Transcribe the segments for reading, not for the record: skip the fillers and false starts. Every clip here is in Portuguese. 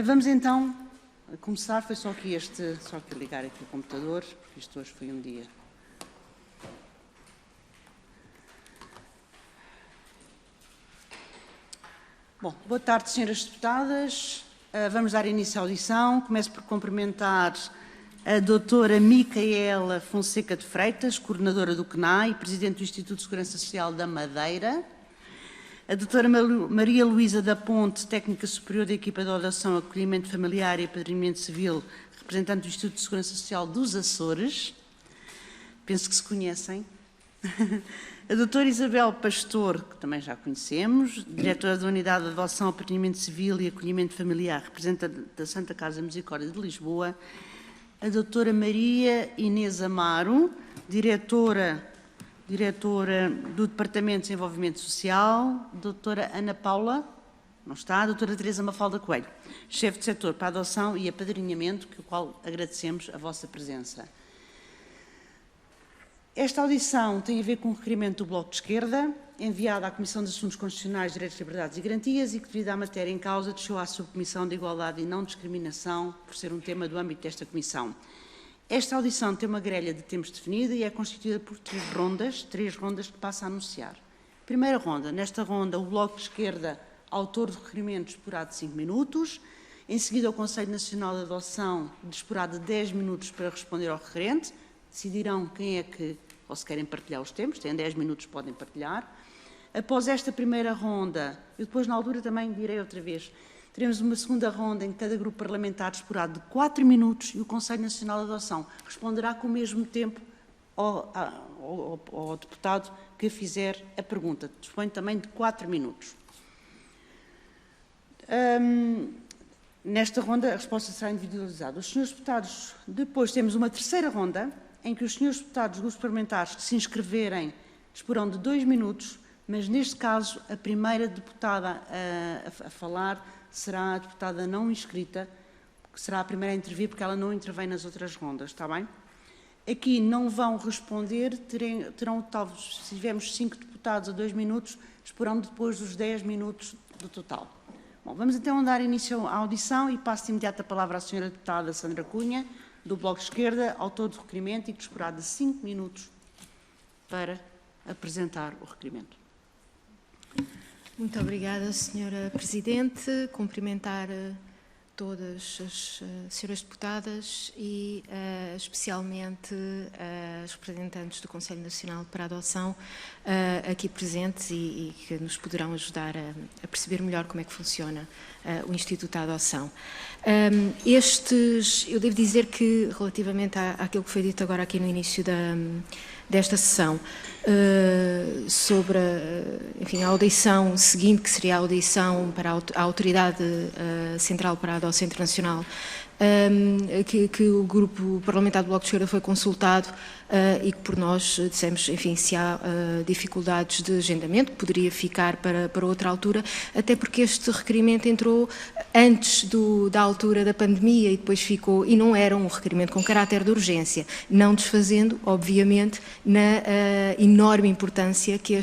Vamos então começar. Foi só aqui ligar aqui o computador, porque isto hoje foi um dia. Bom, boa tarde, senhoras deputadas. Vamos dar início à audição. Começo por cumprimentar a doutora Micaela Fonseca de Freitas, coordenadora do CNAE e presidente do Instituto de Segurança Social da Madeira. A doutora Maria Luísa da Ponte, técnica superior da equipa de adoção, acolhimento familiar e apadrinhamento civil, representante do Instituto de Segurança Social dos Açores. Penso que se conhecem. A doutora Isabel Pastor, que também já conhecemos, diretora da Unidade de Adoção, Apadrinhamento Civil e Acolhimento Familiar, representante da Santa Casa Misericórdia de Lisboa. A doutora Maria Inês Amaro, diretora do Departamento de Desenvolvimento Social. Doutora Ana Paula, não está. A doutora Teresa Mafalda Coelho, chefe de setor para a adoção e apadrinhamento, que o qual agradecemos a vossa presença. Esta audição tem a ver com um requerimento do Bloco de Esquerda, enviado à Comissão de Assuntos Constitucionais, Direitos, Liberdades e Garantias e que, devido à matéria em causa, deixou à Subcomissão de Igualdade e Não Discriminação, por ser um tema do âmbito desta Comissão. Esta audição tem uma grelha de tempos definida e é constituída por três rondas que passo a anunciar. Primeira ronda. Nesta ronda, o Bloco de Esquerda, autor do requerimento, disporá de 5 minutos. Em seguida, o Conselho Nacional de Adoção disporá de 10 minutos para responder ao requerente. Decidirão quem é que, ou se querem partilhar os tempos, têm 10 minutos, podem partilhar. Após esta primeira ronda, eu depois na altura também direi outra vez, teremos uma segunda ronda em que cada grupo parlamentar disporá de 4 minutos e o Conselho Nacional de Adoção responderá com o mesmo tempo ao deputado que fizer a pergunta. Dispõe também de 4 minutos. Nesta ronda a resposta será individualizada. Os senhores deputados, depois temos uma terceira ronda, em que os senhores deputados dos grupos parlamentares que se inscreverem disporão de 2 minutos, mas neste caso a primeira deputada a falar será a deputada não inscrita, que será a primeira a intervir porque ela não intervém nas outras rondas, está bem? Aqui não vão responder, terão tal, se tivermos 5 deputados a 2 minutos, disporão depois dos 10 minutos do total. Bom, vamos então dar início à audição e passo de imediato a palavra à senhora deputada Sandra Cunha, do Bloco de Esquerda, autor do requerimento e que disporá de 5 minutos para apresentar o requerimento. Muito obrigada, Sra. Presidente. Cumprimentar todas as senhoras deputadas e especialmente as representantes do Conselho Nacional para a Adoção aqui presentes e que nos poderão ajudar a perceber melhor como é que funciona o Instituto da Adoção. Eu devo dizer que, relativamente àquilo que foi dito agora aqui no início desta sessão, sobre enfim, a audição seguinte, que seria a audição para a Autoridade Central para a Adoção Internacional, que o Grupo Parlamentar do Bloco de Esquerda foi consultado e que por nós dissemos, enfim, se há dificuldades de agendamento, poderia ficar para outra altura, até porque este requerimento entrou antes da altura da pandemia e depois ficou, e não era um requerimento com caráter de urgência, não desfazendo, obviamente, na enorme importância que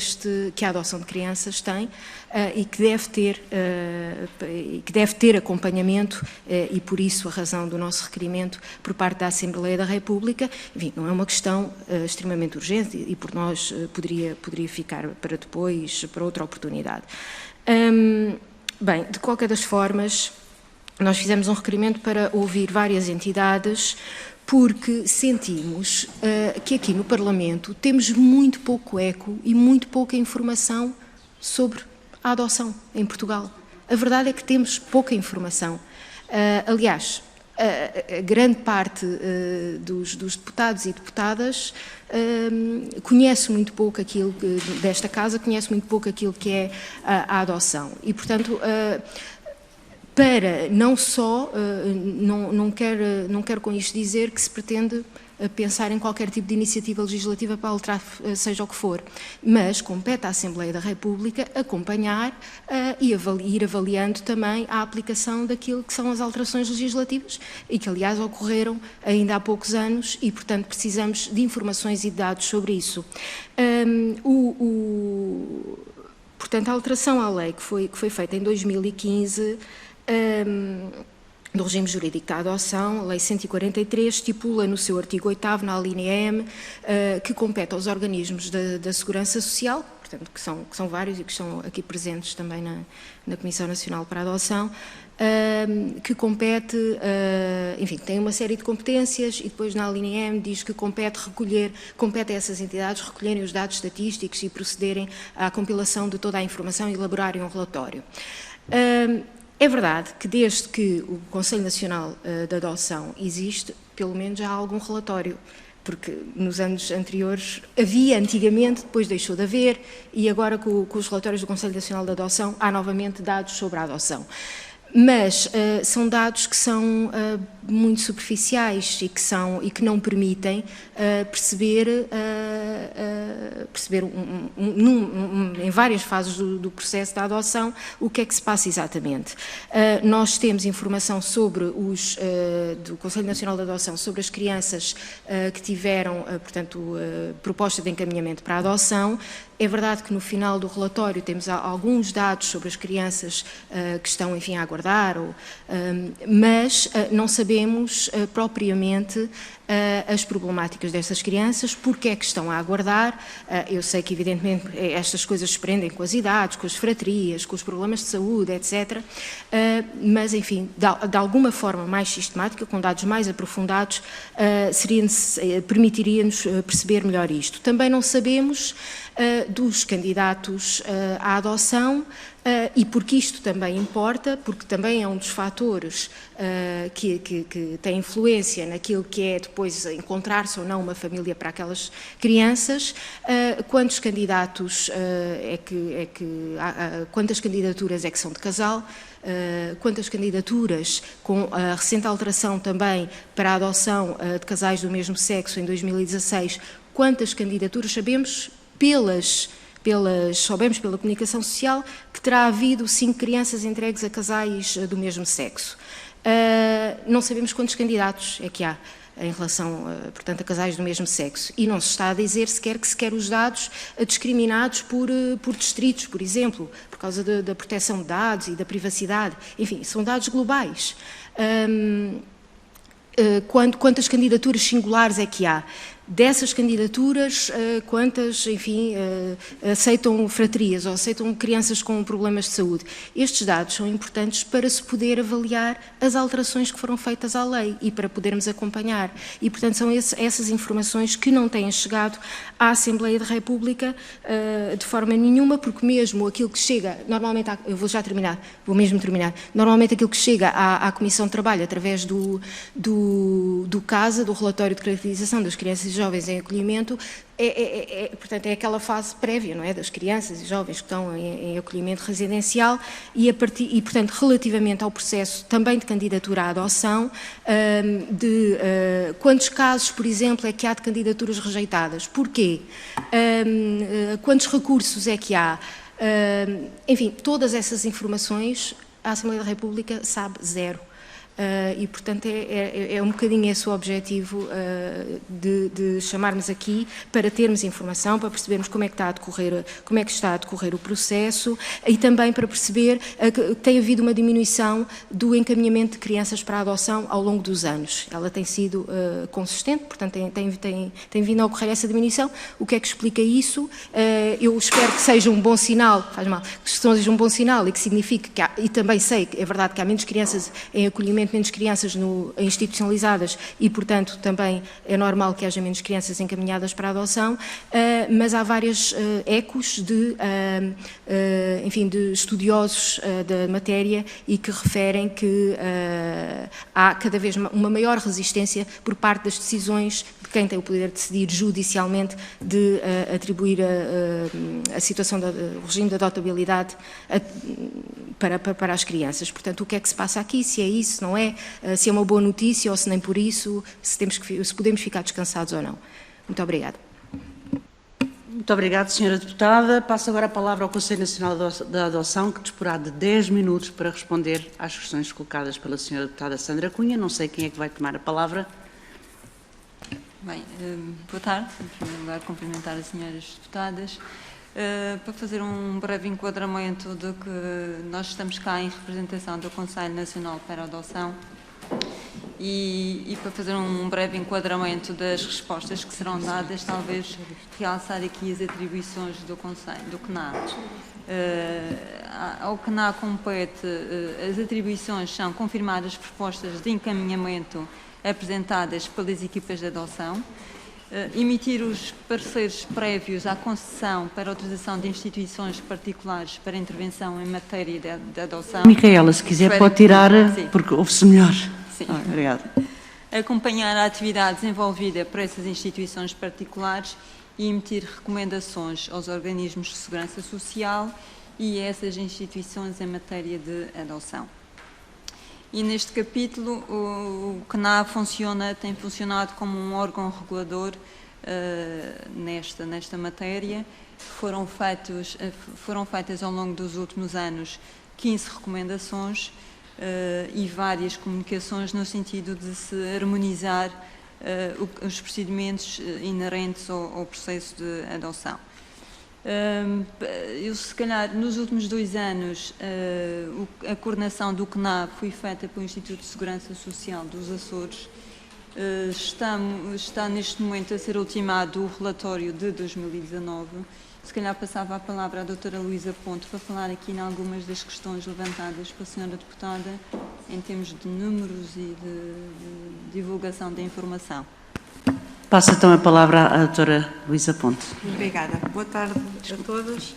a adoção de crianças tem e que deve ter acompanhamento e por isso a razão do nosso requerimento por parte da Assembleia da República. Enfim, não é uma questão extremamente urgente e por nós poderia ficar para depois, para outra oportunidade. Bem, de qualquer das formas, nós fizemos um requerimento para ouvir várias entidades porque sentimos que aqui no Parlamento temos muito pouco eco e muito pouca informação sobre a adoção em Portugal. A verdade é que temos pouca informação. Aliás, a grande parte dos deputados e deputadas conhece muito pouco aquilo desta casa, conhece muito pouco aquilo que é a adoção. E, portanto, para não só, não quero com isto dizer que se pretende pensar em qualquer tipo de iniciativa legislativa para alterar seja o que for, mas compete à Assembleia da República acompanhar e ir avaliando também a aplicação daquilo que são as alterações legislativas e que, aliás, ocorreram ainda há poucos anos e, portanto, precisamos de informações e de dados sobre isso. Portanto, a alteração à lei que foi feita em 2015 do regime jurídico da adoção. A Lei 143 estipula no seu artigo 8º, na alínea M, que compete aos organismos da Segurança Social, portanto, que são vários e que estão aqui presentes também na Comissão Nacional para a Adoção, que compete, enfim, tem uma série de competências e depois na linha M diz que compete a essas entidades recolherem os dados estatísticos e procederem à compilação de toda a informação e elaborarem um relatório. É verdade que desde que o Conselho Nacional de Adoção existe, pelo menos já há algum relatório, porque nos anos anteriores havia antigamente, depois deixou de haver, e agora com os relatórios do Conselho Nacional de Adoção há novamente dados sobre a adoção. Mas são dados que são muito superficiais e que não permitem perceber em várias fases do processo da adoção o que é que se passa exatamente. Nós temos informação sobre do Conselho Nacional de Adoção sobre as crianças que tiveram, portanto, proposta de encaminhamento para a adoção. É verdade que no final do relatório temos alguns dados sobre as crianças que estão, enfim, a aguardar, mas não sabemos propriamente as problemáticas dessas crianças, porque é que estão a aguardar. Eu sei que, evidentemente, estas coisas se prendem com as idades, com as fratrias, com os problemas de saúde, etc. Mas, enfim, de alguma forma mais sistemática, com dados mais aprofundados, permitiria-nos perceber melhor isto. Também não sabemos dos candidatos à adoção, e porque isto também importa, porque também é um dos fatores que tem influência naquilo que é depois encontrar-se ou não uma família para aquelas crianças, quantos candidatos quantas candidaturas é que são de casal, quantas candidaturas com a recente alteração também para a adoção de casais do mesmo sexo em 2016, quantas candidaturas sabemos soubemos pela comunicação social que terá havido 5 crianças entregues a casais do mesmo sexo. Não sabemos quantos candidatos é que há em relação, portanto, a casais do mesmo sexo. E não se está a dizer sequer que se quer os dados discriminados por distritos, por exemplo, por causa da proteção de dados e da privacidade. Enfim, são dados globais. Quantas candidaturas singulares é que há? Dessas candidaturas, quantas, enfim, aceitam fratrias ou aceitam crianças com problemas de saúde? Estes dados são importantes para se poder avaliar as alterações que foram feitas à lei e para podermos acompanhar. E, portanto, são essas informações que não têm chegado à Assembleia da República de forma nenhuma, porque mesmo aquilo que chega, normalmente, eu vou já terminar, vou mesmo terminar, normalmente aquilo que chega à Comissão de Trabalho através do CASA, do Relatório de Caracterização das Crianças e Jovens em Acolhimento, portanto, é aquela fase prévia, não é, das crianças e jovens que estão em acolhimento residencial e, portanto, relativamente ao processo também de candidatura à adoção, quantos casos, por exemplo, é que há de candidaturas rejeitadas? Porquê? Quantos recursos é que há? Enfim, todas essas informações a Assembleia da República sabe zero. E, portanto, é um bocadinho esse o objetivo de chamarmos aqui para termos informação, para percebermos como é que está a decorrer o processo e também para perceber que tem havido uma diminuição do encaminhamento de crianças para a adoção ao longo dos anos. Ela tem sido consistente, portanto, tem vindo a ocorrer essa diminuição. O que é que explica isso? Eu espero que seja um bom sinal, que seja um bom sinal e que signifique que há, e também sei que é verdade que há menos crianças em acolhimento, menos crianças institucionalizadas e, portanto, também é normal que haja menos crianças encaminhadas para a adoção, mas há vários ecos de estudiosos da matéria e que referem que há cada vez uma maior resistência por parte das decisões de quem tem o poder de decidir judicialmente de atribuir a situação do regime de adotabilidade para as crianças. Portanto, o que é que se passa aqui? Se é isso, se não é? Se é uma boa notícia ou se nem por isso, se podemos ficar descansados ou não. Muito obrigada. Muito obrigada, Sra. Deputada. Passo agora a palavra ao Conselho Nacional da Adoção, que disporá de 10 minutos para responder às questões colocadas pela Sra. Deputada Sandra Cunha. Não sei quem é que vai tomar a palavra. Bem, boa tarde. Em primeiro lugar, cumprimentar as senhoras deputadas. Para fazer um breve enquadramento de que nós estamos cá em representação do Conselho Nacional para a Adoção, E para fazer um breve enquadramento das respostas que serão dadas, talvez realçar aqui as atribuições do Conselho, do CNA. Ao CNA compete, as atribuições são confirmar as propostas de encaminhamento apresentadas pelas equipas de adoção, emitir os pareceres prévios à concessão para autorização de instituições particulares para intervenção em matéria de adoção. Micaela, se quiser pode tirar, sim, porque ouve-se melhor. Sim. Obrigada. Acompanhar a atividade desenvolvida por essas instituições particulares e emitir recomendações aos organismos de segurança social e a essas instituições em matéria de adoção. E neste capítulo o CNA tem funcionado como um órgão regulador nesta matéria. Foram feitas ao longo dos últimos anos 15 recomendações e várias comunicações no sentido de se harmonizar os procedimentos inerentes ao processo de adoção. Eu, se calhar, nos últimos 2 anos, a coordenação do CNA foi feita pelo Instituto de Segurança Social dos Açores. Está neste momento a ser ultimado o relatório de 2019. Se calhar passava a palavra à doutora Luísa Ponte para falar aqui em algumas das questões levantadas pela senhora deputada em termos de números e de divulgação da informação. Passo então a palavra à doutora Luísa Ponte. Obrigada. Boa tarde a todos.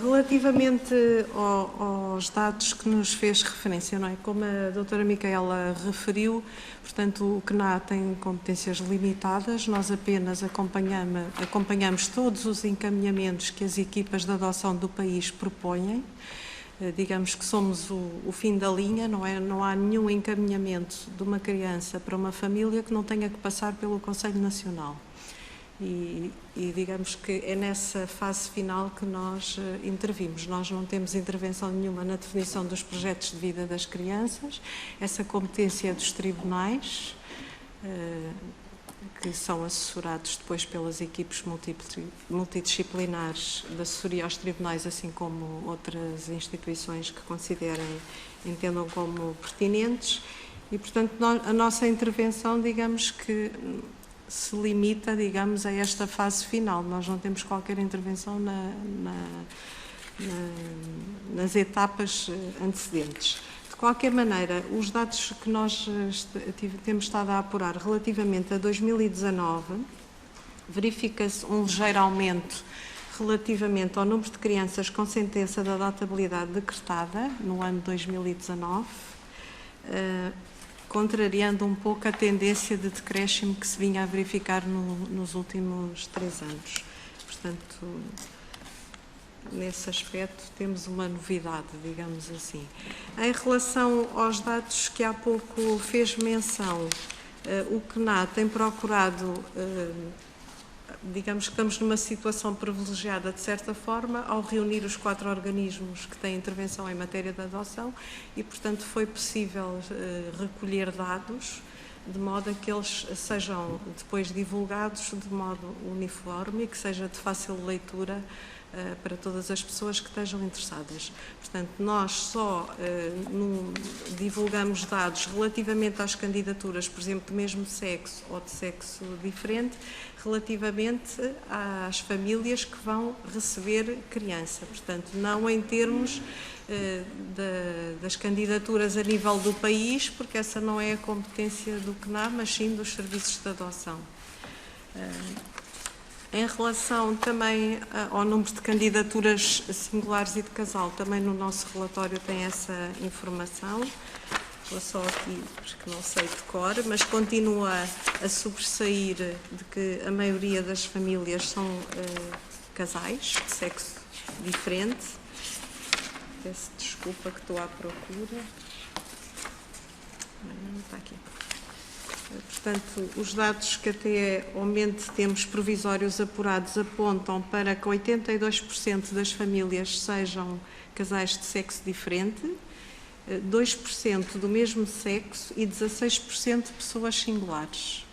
Relativamente aos dados que nos fez referência, não é? Como a doutora Micaela referiu, portanto, o CNA tem competências limitadas, nós apenas acompanhamos todos os encaminhamentos que as equipas de adoção do país propõem. Digamos que somos o fim da linha, não é? Não há nenhum encaminhamento de uma criança para uma família que não tenha que passar pelo Conselho Nacional. E digamos que é nessa fase final que nós intervimos. Nós não temos intervenção nenhuma na definição dos projetos de vida das crianças. Essa competência é dos tribunais, que são assessorados depois pelas equipes multidisciplinares de assessoria aos tribunais, assim como outras instituições que entendam como pertinentes. E, portanto, a nossa intervenção, digamos que se limita, digamos, a esta fase final. Nós não temos qualquer intervenção nas etapas antecedentes. De qualquer maneira, os dados que nós temos estado a apurar relativamente a 2019, verifica-se um ligeiro aumento relativamente ao número de crianças com sentença de adotabilidade decretada no ano 2019, contrariando um pouco a tendência de decréscimo que se vinha a verificar nos últimos 3 anos. Portanto, nesse aspecto temos uma novidade, digamos assim. Em relação aos dados que há pouco fez menção, o CNA tem procurado, digamos que estamos numa situação privilegiada de certa forma ao reunir os 4 organismos que têm intervenção em matéria de adoção e, portanto, foi possível recolher dados de modo a que eles sejam depois divulgados de modo uniforme e que seja de fácil leitura para todas as pessoas que estejam interessadas. Portanto, nós só divulgamos dados relativamente às candidaturas, por exemplo, do mesmo sexo ou de sexo diferente, relativamente às famílias que vão receber criança. Portanto, não em termos das candidaturas a nível do país, porque essa não é a competência do CNA, mas sim dos serviços de adoção. Em relação também ao número de candidaturas singulares e de casal, também no nosso relatório tem essa informação. Vou só aqui, porque não sei de cor, mas continua a sobressair de que a maioria das famílias são casais de sexo diferente. Peço desculpa que estou à procura. Não está aqui. Portanto, os dados que até ao momento temos provisórios apurados apontam para que 82% das famílias sejam casais de sexo diferente, 2% do mesmo sexo e 16% de pessoas singulares.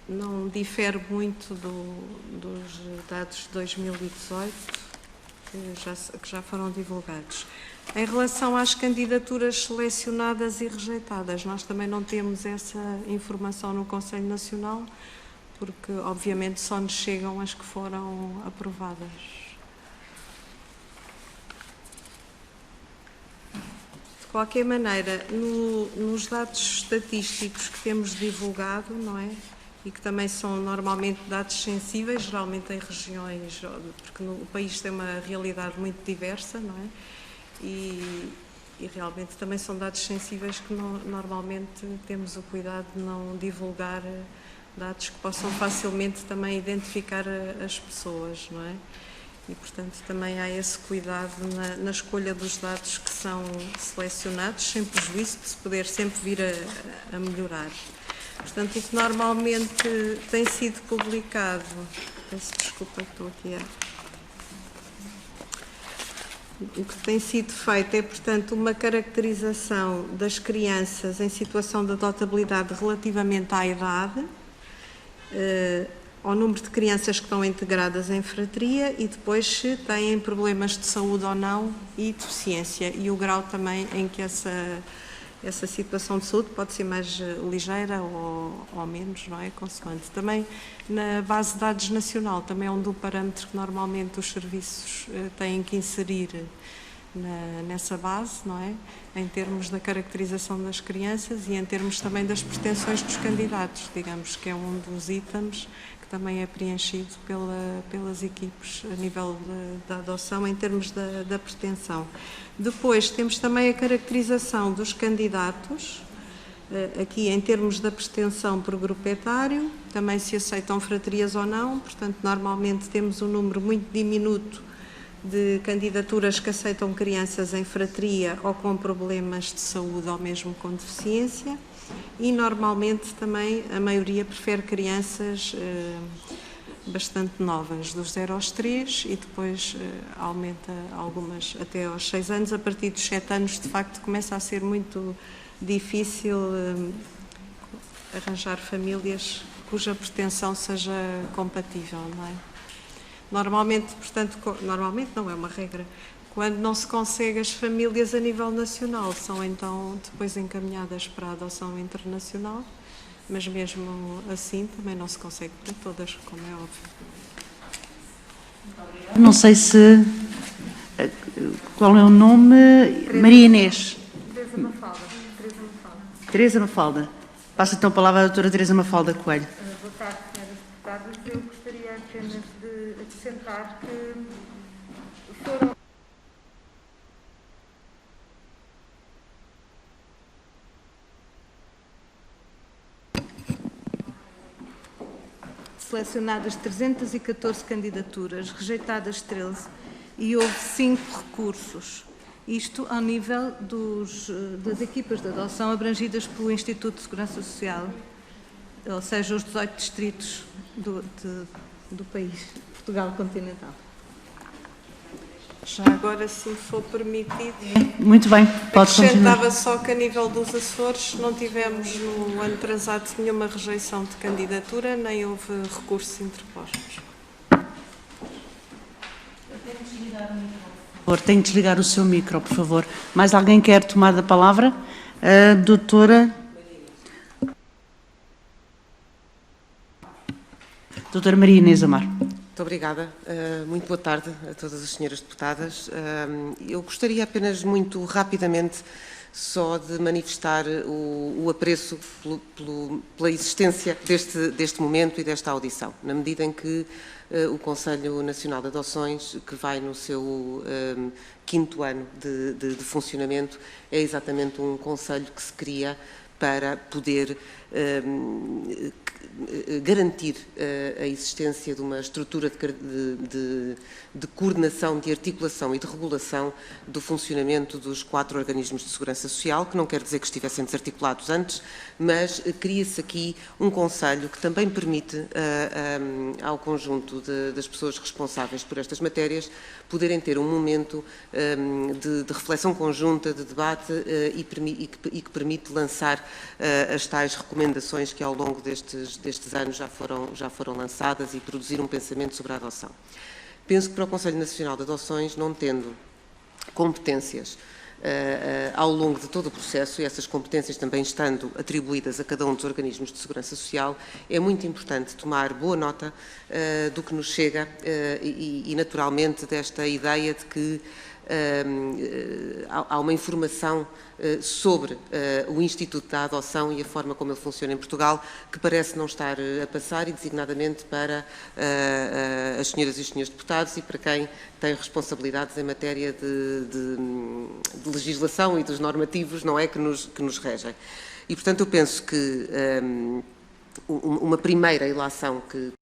Não difere muito dos dados de 2018 que já foram divulgados. Em relação às candidaturas selecionadas e rejeitadas, nós também não temos essa informação no Conselho Nacional, porque obviamente só nos chegam as que foram aprovadas. De qualquer maneira, nos dados estatísticos que temos divulgado, não é? E que também são normalmente dados sensíveis, geralmente em regiões, porque o país tem uma realidade muito diversa, não é? E realmente também são dados sensíveis que normalmente temos o cuidado de não divulgar dados que possam facilmente também identificar as pessoas, não é? E, portanto, também há esse cuidado na escolha dos dados que são selecionados, sem prejuízo de se poder sempre vir a melhorar. Portanto, o que normalmente tem sido publicado, peço desculpa que estou aqui o que tem sido feito é, portanto, uma caracterização das crianças em situação de adotabilidade relativamente à idade, ao número de crianças que estão integradas em fratria e depois se têm problemas de saúde ou não e deficiência e o grau também em que essa situação de saúde pode ser mais ligeira ou menos, não é? Consoante. Também na base de dados nacional, também é um do parâmetro que normalmente os serviços têm que inserir nessa base, não é? Em termos da caracterização das crianças e em termos também das pretensões dos candidatos, digamos que é um dos itens que também é preenchido pelas equipes a nível da adoção em termos da pretensão. Depois temos também a caracterização dos candidatos, aqui em termos da pretensão por grupo etário, também se aceitam fratrias ou não, portanto normalmente temos um número muito diminuto de candidaturas que aceitam crianças em fratria ou com problemas de saúde ou mesmo com deficiência e normalmente também a maioria prefere crianças bastante novas, dos 0 aos 3 e depois aumenta algumas até aos 6 anos. A partir dos 7 anos, de facto, começa a ser muito difícil arranjar famílias cuja pretensão seja compatível, não é? Normalmente, portanto, normalmente não é uma regra, quando não se consegue as famílias a nível nacional, são então depois encaminhadas para a adoção internacional, mas mesmo assim também não se consegue para todas, como é óbvio. Não sei se... Qual é o nome? Maria Inês. Teresa Mafalda. Teresa Mafalda. Passa então a palavra à doutora Teresa Mafalda Coelho. Boa tarde, senhoras deputadas. Eu gostaria apenas de acrescentar que foram selecionadas 314 candidaturas, rejeitadas 13 e houve 5 recursos. Isto ao nível das equipas de adoção abrangidas pelo Instituto de Segurança Social, ou seja, os 18 distritos do país, Portugal continental. Já agora, se for permitido, Muito bem, pode continuar. acrescentava só que a nível dos Açores não tivemos no ano transato nenhuma rejeição de candidatura, nem houve recursos interpostos. Tem de desligar o seu micro, por favor. Mais alguém quer tomar a palavra? A doutora Maria Inês Amar. Muito obrigada. Muito boa tarde a todas as senhoras deputadas. Eu gostaria apenas muito rapidamente só de manifestar o apreço pela existência deste momento e desta audição, na medida em que o Conselho Nacional de Adoções, que vai no seu 5º ano de funcionamento, é exatamente um conselho que se cria para poder garantir a existência de uma estrutura de coordenação, de articulação e de regulação do funcionamento dos 4 organismos de segurança social, que não quer dizer que estivessem desarticulados antes, mas cria-se aqui um conselho que também permite ao conjunto das pessoas responsáveis por estas matérias poderem ter um momento de reflexão conjunta, de debate e que permite lançar as tais recomendações que ao longo destes anos já foram lançadas e produzir um pensamento sobre a adoção. Penso que para o Conselho Nacional de Adoções, não tendo competências ao longo de todo o processo, e essas competências também estando atribuídas a cada um dos organismos de segurança social, é muito importante tomar boa nota do que nos chega e naturalmente desta ideia de que há uma informação sobre o Instituto da Adoção e a forma como ele funciona em Portugal, que parece não estar a passar, e designadamente para as senhoras e os senhores deputados e para quem tem responsabilidades em matéria de legislação e dos normativos, não é, que nos regem. E, portanto, eu penso que uma primeira ilação que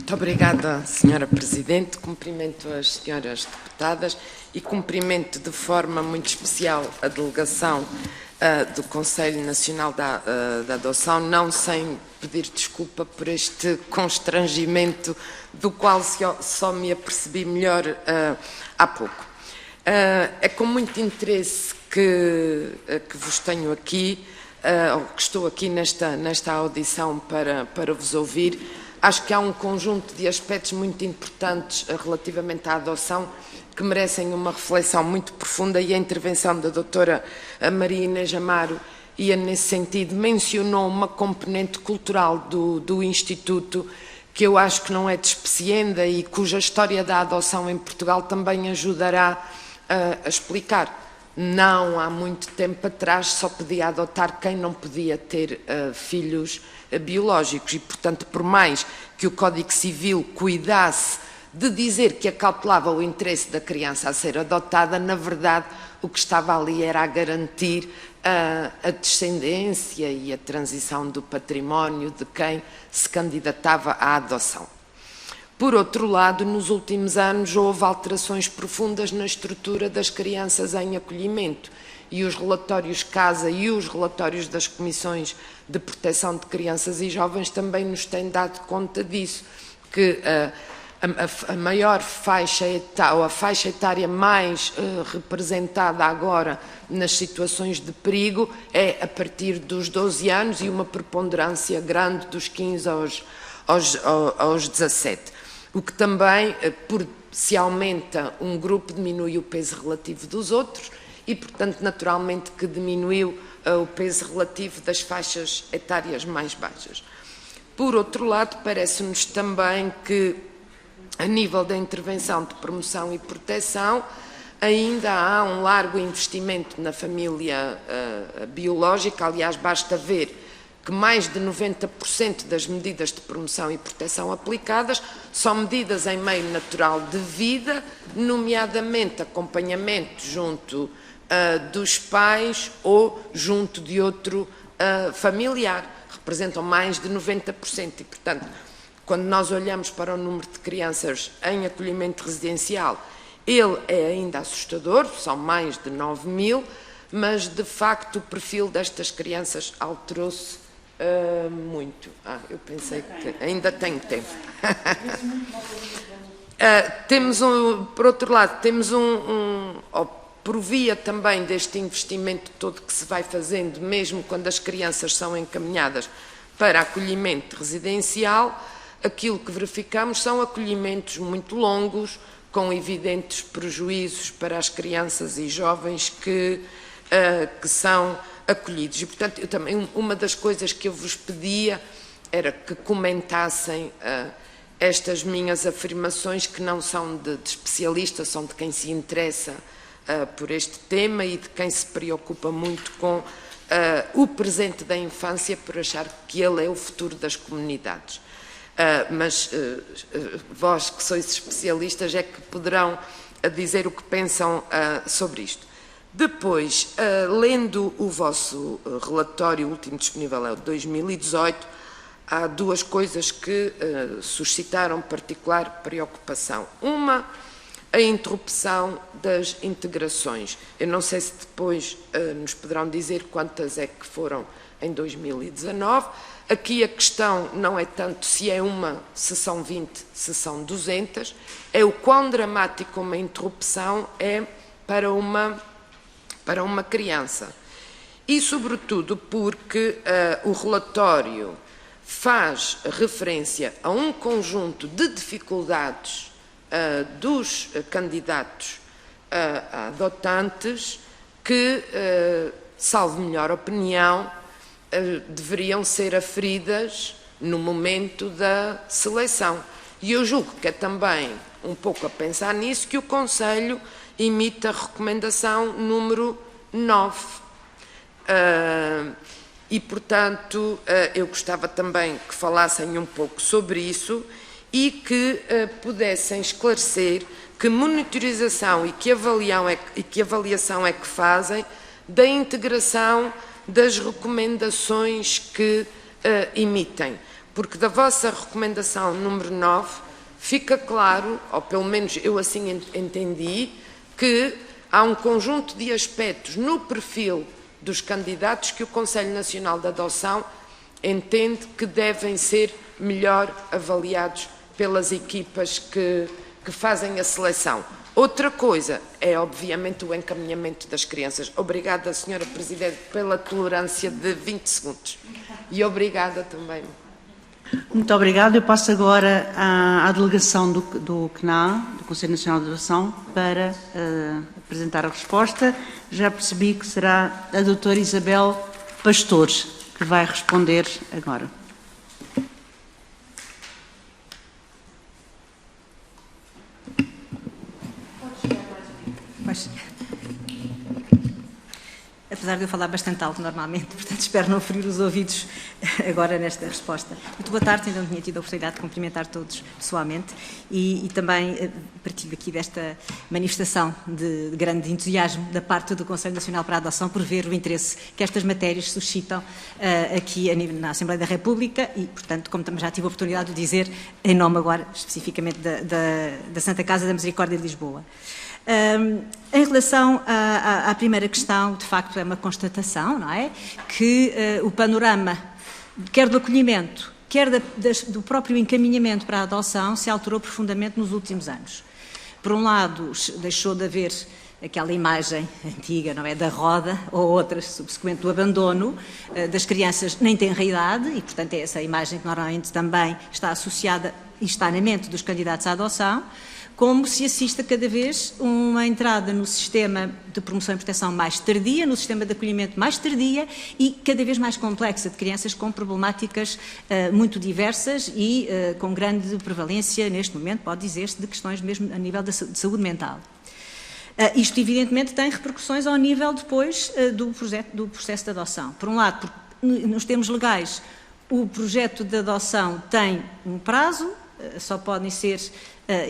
Muito obrigada, Sra. Presidente. Cumprimento as senhoras deputadas e cumprimento de forma muito especial a delegação do Conselho Nacional da Adoção, não sem pedir desculpa por este constrangimento do qual só me apercebi melhor há pouco. É com muito interesse que vos tenho aqui, ou que estou aqui nesta audição para vos ouvir. Acho que há um conjunto de aspectos muito importantes relativamente à adoção que merecem uma reflexão muito profunda, e a intervenção da doutora Maria Inês Amaro ia nesse sentido, mencionou uma componente cultural do Instituto que eu acho que não é despecienda e cuja história da adoção em Portugal também ajudará a explicar. Não há muito tempo atrás só podia adotar quem não podia ter filhos biológicos e, portanto, por mais que o Código Civil cuidasse de dizer que acautelava o interesse da criança a ser adotada, na verdade o que estava ali era a garantir a descendência e a transição do património de quem se candidatava à adoção. Por outro lado, nos últimos anos houve alterações profundas na estrutura das crianças em acolhimento, e os relatórios CASA e os relatórios das Comissões de Proteção de Crianças e Jovens também nos têm dado conta disso, que a maior faixa etária, ou a faixa etária mais representada agora nas situações de perigo é a partir dos 12 anos e uma preponderância grande dos 15 aos 17. O que também, por se aumenta um grupo, diminui o peso relativo dos outros e, portanto, naturalmente que diminuiu o peso relativo das faixas etárias mais baixas. Por outro lado, parece-nos também que, a nível da intervenção de promoção e proteção, ainda há um largo investimento na família biológica. Aliás, basta ver que mais de 90% das medidas de promoção e proteção aplicadas são medidas em meio natural de vida, nomeadamente acompanhamento junto dos pais ou junto de outro familiar. Representam mais de 90% e, portanto, quando nós olhamos para o número de crianças em acolhimento residencial, ele é ainda assustador, são mais de 9 mil, mas, de facto, o perfil destas crianças alterou-se muito. Eu pensei que ainda tenho tempo. Por outro lado, temos por via também deste investimento todo que se vai fazendo, mesmo quando as crianças são encaminhadas para acolhimento residencial, aquilo que verificamos são acolhimentos muito longos, com evidentes prejuízos para as crianças e jovens que são acolhidos. E, portanto, eu também, uma das coisas que eu vos pedia era que comentassem estas minhas afirmações, que não são de especialista, são de quem se interessa por este tema e de quem se preocupa muito com o presente da infância, por achar que ele é o futuro das comunidades. Mas vós, que sois especialistas, é que poderão dizer o que pensam sobre isto. Depois, lendo o vosso relatório, o último disponível é o de 2018, há duas coisas que suscitaram particular preocupação. Uma, a interrupção das integrações. Eu não sei se depois nos poderão dizer quantas é que foram em 2019. Aqui a questão não é tanto se é uma, se são 20, se são 200, é o quão dramático uma interrupção é para uma criança. E, sobretudo, porque o relatório faz referência a um conjunto de dificuldades dos candidatos a adotantes que, salvo melhor opinião, deveriam ser aferidas no momento da seleção. E eu julgo que é também um pouco a pensar nisso que o Conselho emite a recomendação número 9. E, portanto, eu gostava também que falassem um pouco sobre isso e que pudessem esclarecer que monitorização e que avaliação é que fazem da integração das recomendações que emitem. Porque da vossa recomendação número 9 fica claro, ou pelo menos eu assim entendi, que há um conjunto de aspectos no perfil dos candidatos que o Conselho Nacional de Adoção entende que devem ser melhor avaliados pelas equipas que fazem a seleção. Outra coisa é, obviamente, o encaminhamento das crianças. Obrigada, Sra. Presidente, pela tolerância de 20 segundos. E obrigada também. Muito obrigada. Eu passo agora à delegação do CNA, do Conselho Nacional de Adoção, para apresentar a resposta. Já percebi que será a doutora Isabel Pastores que vai responder agora. Apesar de eu falar bastante alto normalmente, portanto espero não ferir os ouvidos agora nesta resposta. Muito boa tarde, ainda não tinha tido a oportunidade de cumprimentar todos pessoalmente e também partilho aqui desta manifestação de grande entusiasmo da parte do Conselho Nacional para a Adoção por ver o interesse que estas matérias suscitam aqui na Assembleia da República e, portanto, como também já tive a oportunidade de dizer, em nome agora especificamente da Santa Casa da Misericórdia de Lisboa. Em relação à primeira questão, de facto é uma constatação, não é? Que o panorama, quer do acolhimento, quer do próprio encaminhamento para a adoção, se alterou profundamente nos últimos anos. Por um lado, deixou de haver aquela imagem antiga, não é? Da roda, ou outras, subsequente do abandono das crianças nem tenra idade, e portanto é essa imagem que normalmente também está associada e está na mente dos candidatos à adoção, como se assista cada vez uma entrada no sistema de promoção e proteção mais tardia, no sistema de acolhimento mais tardia e cada vez mais complexa, de crianças com problemáticas muito diversas e com grande prevalência, neste momento, pode dizer-se, de questões mesmo a nível de saúde mental. Isto, evidentemente, tem repercussões ao nível depois do processo de adoção. Por um lado, porque, nos termos legais, o projeto de adoção tem um prazo, só podem ser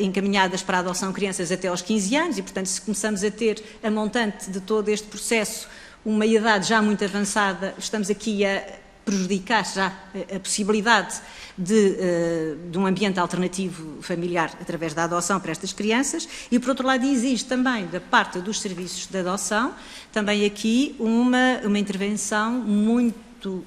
encaminhadas para a adoção crianças até aos 15 anos e, portanto, se começamos a ter a montante de todo este processo uma idade já muito avançada, estamos aqui a prejudicar já a possibilidade de um ambiente alternativo familiar através da adoção para estas crianças e, por outro lado, exige também da parte dos serviços de adoção também aqui uma intervenção muito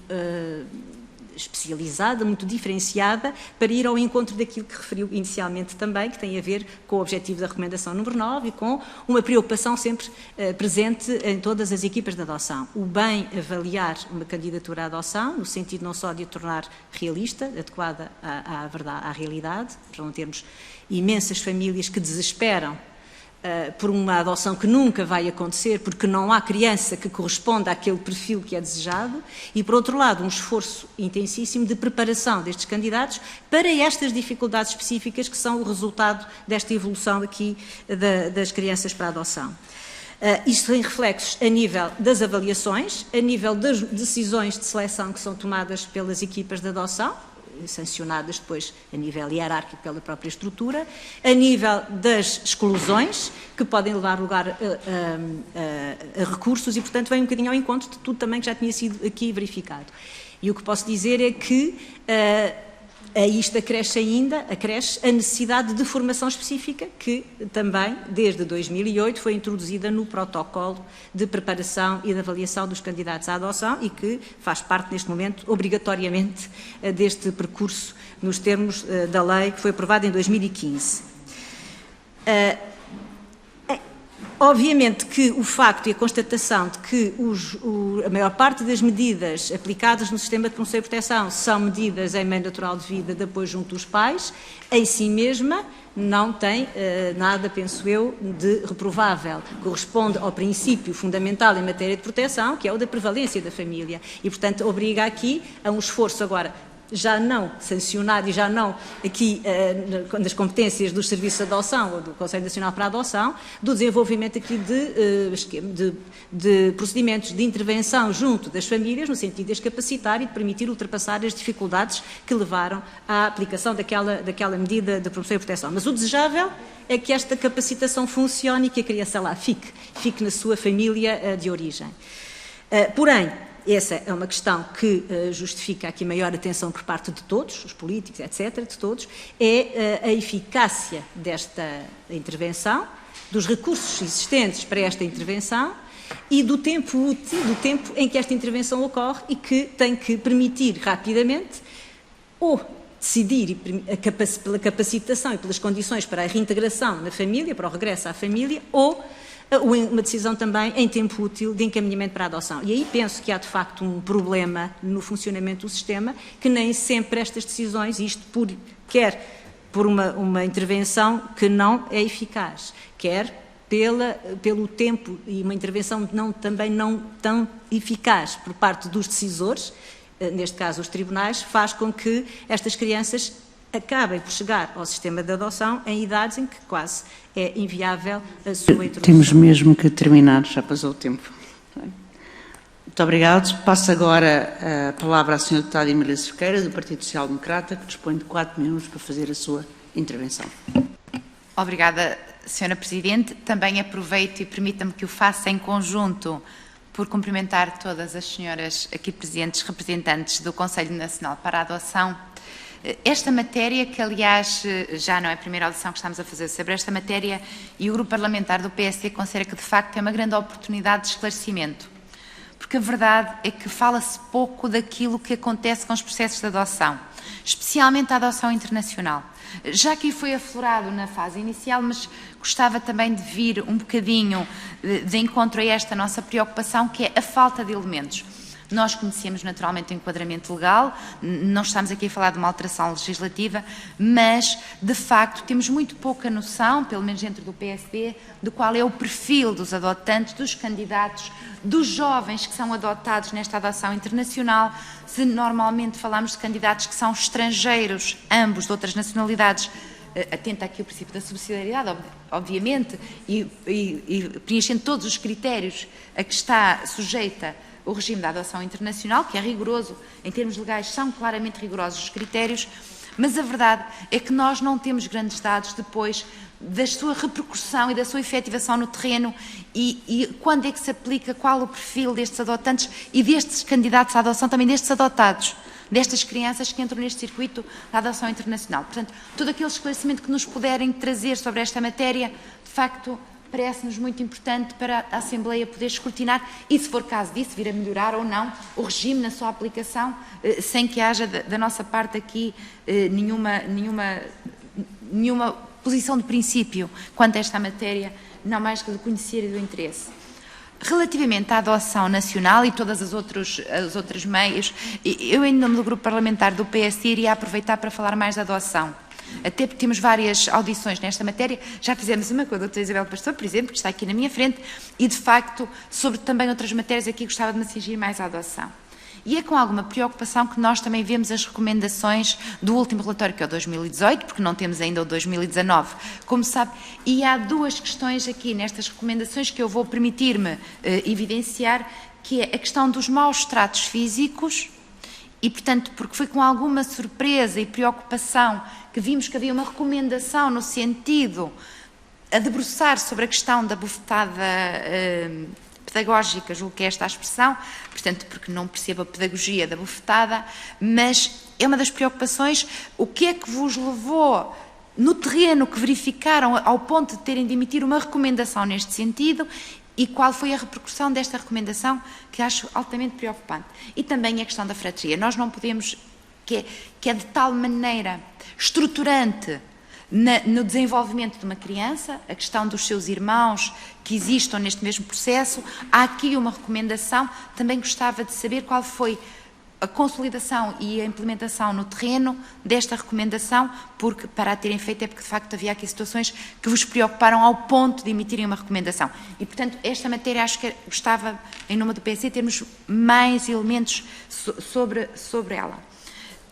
especializada, muito diferenciada, para ir ao encontro daquilo que referiu inicialmente também, que tem a ver com o objetivo da recomendação número 9 e com uma preocupação sempre presente em todas as equipas de adoção. O bem avaliar uma candidatura à adoção, no sentido não só de a tornar realista, adequada à verdade, à realidade, para não termos imensas famílias que desesperam por uma adoção que nunca vai acontecer, porque não há criança que corresponda àquele perfil que é desejado, e, por outro lado, um esforço intensíssimo de preparação destes candidatos para estas dificuldades específicas que são o resultado desta evolução aqui das crianças para a adoção. Isto tem reflexos a nível das avaliações, a nível das decisões de seleção que são tomadas pelas equipas de adoção, sancionadas depois a nível hierárquico pela própria estrutura, a nível das exclusões, que podem levar lugar a recursos e, portanto, vem um bocadinho ao encontro de tudo também que já tinha sido aqui verificado. E o que posso dizer é que a isto acresce a necessidade de formação específica que também, desde 2008, foi introduzida no protocolo de preparação e de avaliação dos candidatos à adoção e que faz parte, neste momento, obrigatoriamente, deste percurso nos termos da lei que foi aprovada em 2015. Obviamente que o facto e a constatação de que a maior parte das medidas aplicadas no sistema de promoção e proteção são medidas em meio natural de vida de apoio junto dos pais, em si mesma não tem nada, penso eu, de reprovável. Corresponde ao princípio fundamental em matéria de proteção, que é o da prevalência da família. E, portanto, obriga aqui a um esforço agora já não sancionado e já não aqui nas competências dos serviços de adoção ou do Conselho Nacional para a Adoção, do desenvolvimento aqui de procedimentos de intervenção junto das famílias, no sentido de as capacitar e de permitir ultrapassar as dificuldades que levaram à aplicação daquela medida de promoção e proteção. Mas o desejável é que esta capacitação funcione e que a criança lá fique na sua família de origem. Porém, essa é uma questão que justifica aqui maior atenção por parte de todos, os políticos, etc., de todos, é a eficácia desta intervenção, dos recursos existentes para esta intervenção e do tempo útil, do tempo em que esta intervenção ocorre e que tem que permitir rapidamente ou decidir pela capacitação e pelas condições para a reintegração na família, para o regresso à família, ou uma decisão também em tempo útil de encaminhamento para a adoção. E aí penso que há de facto um problema no funcionamento do sistema, que nem sempre estas decisões, isto quer por uma intervenção que não é eficaz, quer pelo tempo e uma intervenção também não tão eficaz por parte dos decisores, neste caso os tribunais, faz com que estas crianças acabem por chegar ao sistema de adoção em idades em que quase é inviável a sua introdução. Temos mesmo que terminar, já passou o tempo. Muito obrigado. Passo agora a palavra à Sra. Deputada Emília Cerqueira, do Partido Social Democrata, que dispõe de 4 minutos para fazer a sua intervenção. Obrigada, Sra. Presidente. Também aproveito e permita-me que o faça em conjunto por cumprimentar todas as senhoras aqui presentes, representantes do Conselho Nacional para a Adoção. Esta matéria, que aliás já não é a primeira audição que estamos a fazer sobre esta matéria, e o Grupo Parlamentar do PSD considera que de facto é uma grande oportunidade de esclarecimento, porque a verdade é que fala-se pouco daquilo que acontece com os processos de adoção, especialmente a adoção internacional. Já aqui foi aflorado na fase inicial, mas gostava também de vir um bocadinho de encontro a esta nossa preocupação, que é a falta de elementos. Nós conhecemos naturalmente o enquadramento legal, não estamos aqui a falar de uma alteração legislativa, mas, de facto, temos muito pouca noção, pelo menos dentro do PSD, de qual é o perfil dos adotantes, dos candidatos, dos jovens que são adotados nesta adoção internacional, se normalmente falamos de candidatos que são estrangeiros, ambos de outras nacionalidades, atenta aqui o princípio da subsidiariedade, obviamente, e preenchendo todos os critérios a que está sujeita o regime da adoção internacional, que é rigoroso, em termos legais são claramente rigorosos os critérios, mas a verdade é que nós não temos grandes dados depois da sua repercussão e da sua efetivação no terreno e quando é que se aplica, qual o perfil destes adotantes e destes candidatos à adoção, também destes adotados, destas crianças que entram neste circuito da adoção internacional. Portanto, todo aquele esclarecimento que nos puderem trazer sobre esta matéria, de facto, parece-nos muito importante para a Assembleia poder escrutinar e, se for caso disso, vir a melhorar ou não o regime na sua aplicação, sem que haja da nossa parte aqui nenhuma posição de princípio quanto a esta matéria, não mais que de conhecer e do interesse. Relativamente à adoção nacional e todas as outros meios, eu, em nome do grupo parlamentar do PSD, iria aproveitar para falar mais da adoção. Até porque temos várias audições nesta matéria, já fizemos uma com a doutora Isabel Pastor, por exemplo, que está aqui na minha frente, e de facto, sobre também outras matérias, aqui gostava de me cingir mais à adoção. E é com alguma preocupação que nós também vemos as recomendações do último relatório, que é o 2018, porque não temos ainda o 2019, como sabe, e há duas questões aqui nestas recomendações que eu vou permitir-me evidenciar, que é a questão dos maus tratos físicos, e, portanto, porque foi com alguma surpresa e preocupação que vimos que havia uma recomendação no sentido a debruçar sobre a questão da bufetada pedagógica, julgo que é esta a expressão, portanto, porque não percebo a pedagogia da bufetada, mas é uma das preocupações. O que é que vos levou no terreno que verificaram ao ponto de terem de emitir uma recomendação neste sentido? E qual foi a repercussão desta recomendação, que acho altamente preocupante? E também a questão da fratria. Nós não podemos, que é de tal maneira estruturante no desenvolvimento de uma criança, a questão dos seus irmãos que existam neste mesmo processo. Há aqui uma recomendação, também gostava de saber qual foi a consolidação e a implementação no terreno desta recomendação, porque para a terem feito é porque de facto havia aqui situações que vos preocuparam ao ponto de emitirem uma recomendação. E portanto esta matéria acho que gostava, em nome do PSD, termos mais elementos sobre ela.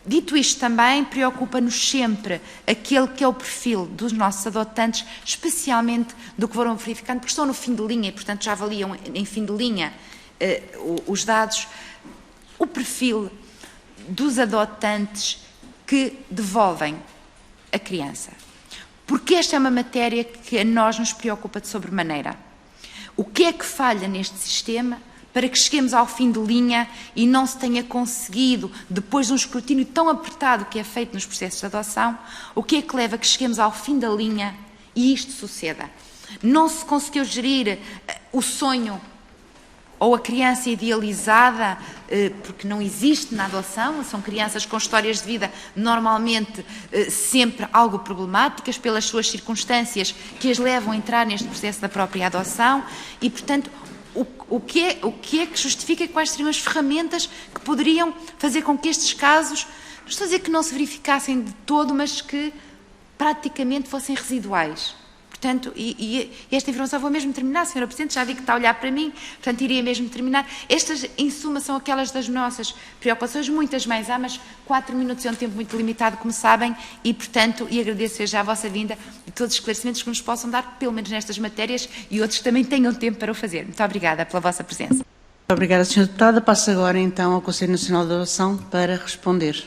Dito isto também, preocupa-nos sempre aquele que é o perfil dos nossos adotantes, especialmente do que foram verificando, porque estão no fim de linha e portanto já avaliam em fim de linha os dados. O perfil dos adotantes que devolvem a criança. Porque esta é uma matéria que a nós nos preocupa de sobremaneira. O que é que falha neste sistema para que cheguemos ao fim de linha e não se tenha conseguido, depois de um escrutínio tão apertado que é feito nos processos de adoção, o que é que leva a que cheguemos ao fim da linha e isto suceda? Não se conseguiu gerir o sonho ou a criança idealizada, porque não existe na adoção, são crianças com histórias de vida normalmente sempre algo problemáticas pelas suas circunstâncias que as levam a entrar neste processo da própria adoção e, portanto, o que é que justifica e quais seriam as ferramentas que poderiam fazer com que estes casos, não estou a dizer que não se verificassem de todo, mas que praticamente fossem residuais. Portanto, e esta informação vou mesmo terminar, Sra. Presidente, já vi que está a olhar para mim, portanto, iria mesmo terminar. Estas, em suma, são aquelas das nossas preocupações, muitas mais há, mas 4 minutos é um tempo muito limitado, como sabem, e, portanto, agradeço já a vossa vinda e todos os esclarecimentos que nos possam dar, pelo menos nestas matérias, e outros que também tenham tempo para o fazer. Muito obrigada pela vossa presença. Muito obrigada, Sra. Deputada. Passo agora, então, ao Conselho Nacional de Adoção para responder.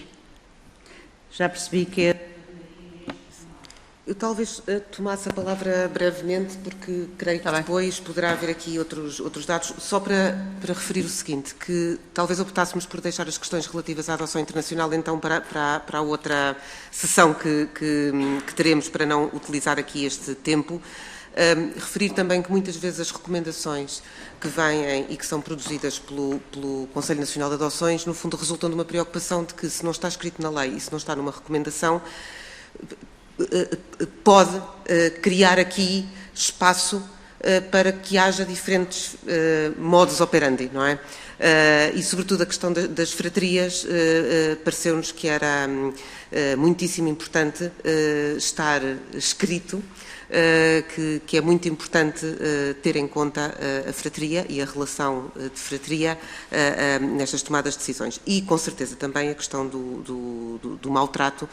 Já percebi que é... Eu talvez tomasse a palavra brevemente, porque creio que depois poderá haver aqui outros dados, só para referir o seguinte, que talvez optássemos por deixar as questões relativas à adoção internacional então para a outra sessão que teremos, para não utilizar aqui este tempo. Referir também que muitas vezes as recomendações que vêm e que são produzidas pelo Conselho Nacional de Adoções, no fundo resultam de uma preocupação de que, se não está escrito na lei e se não está numa recomendação, pode criar aqui espaço para que haja diferentes modus operandi, não é? E, sobretudo, a questão das fratrias, pareceu-nos que era muitíssimo importante estar escrito, que é muito importante ter em conta a fratria e a relação de fratria nestas tomadas de decisões. E, com certeza, também a questão do maltrato,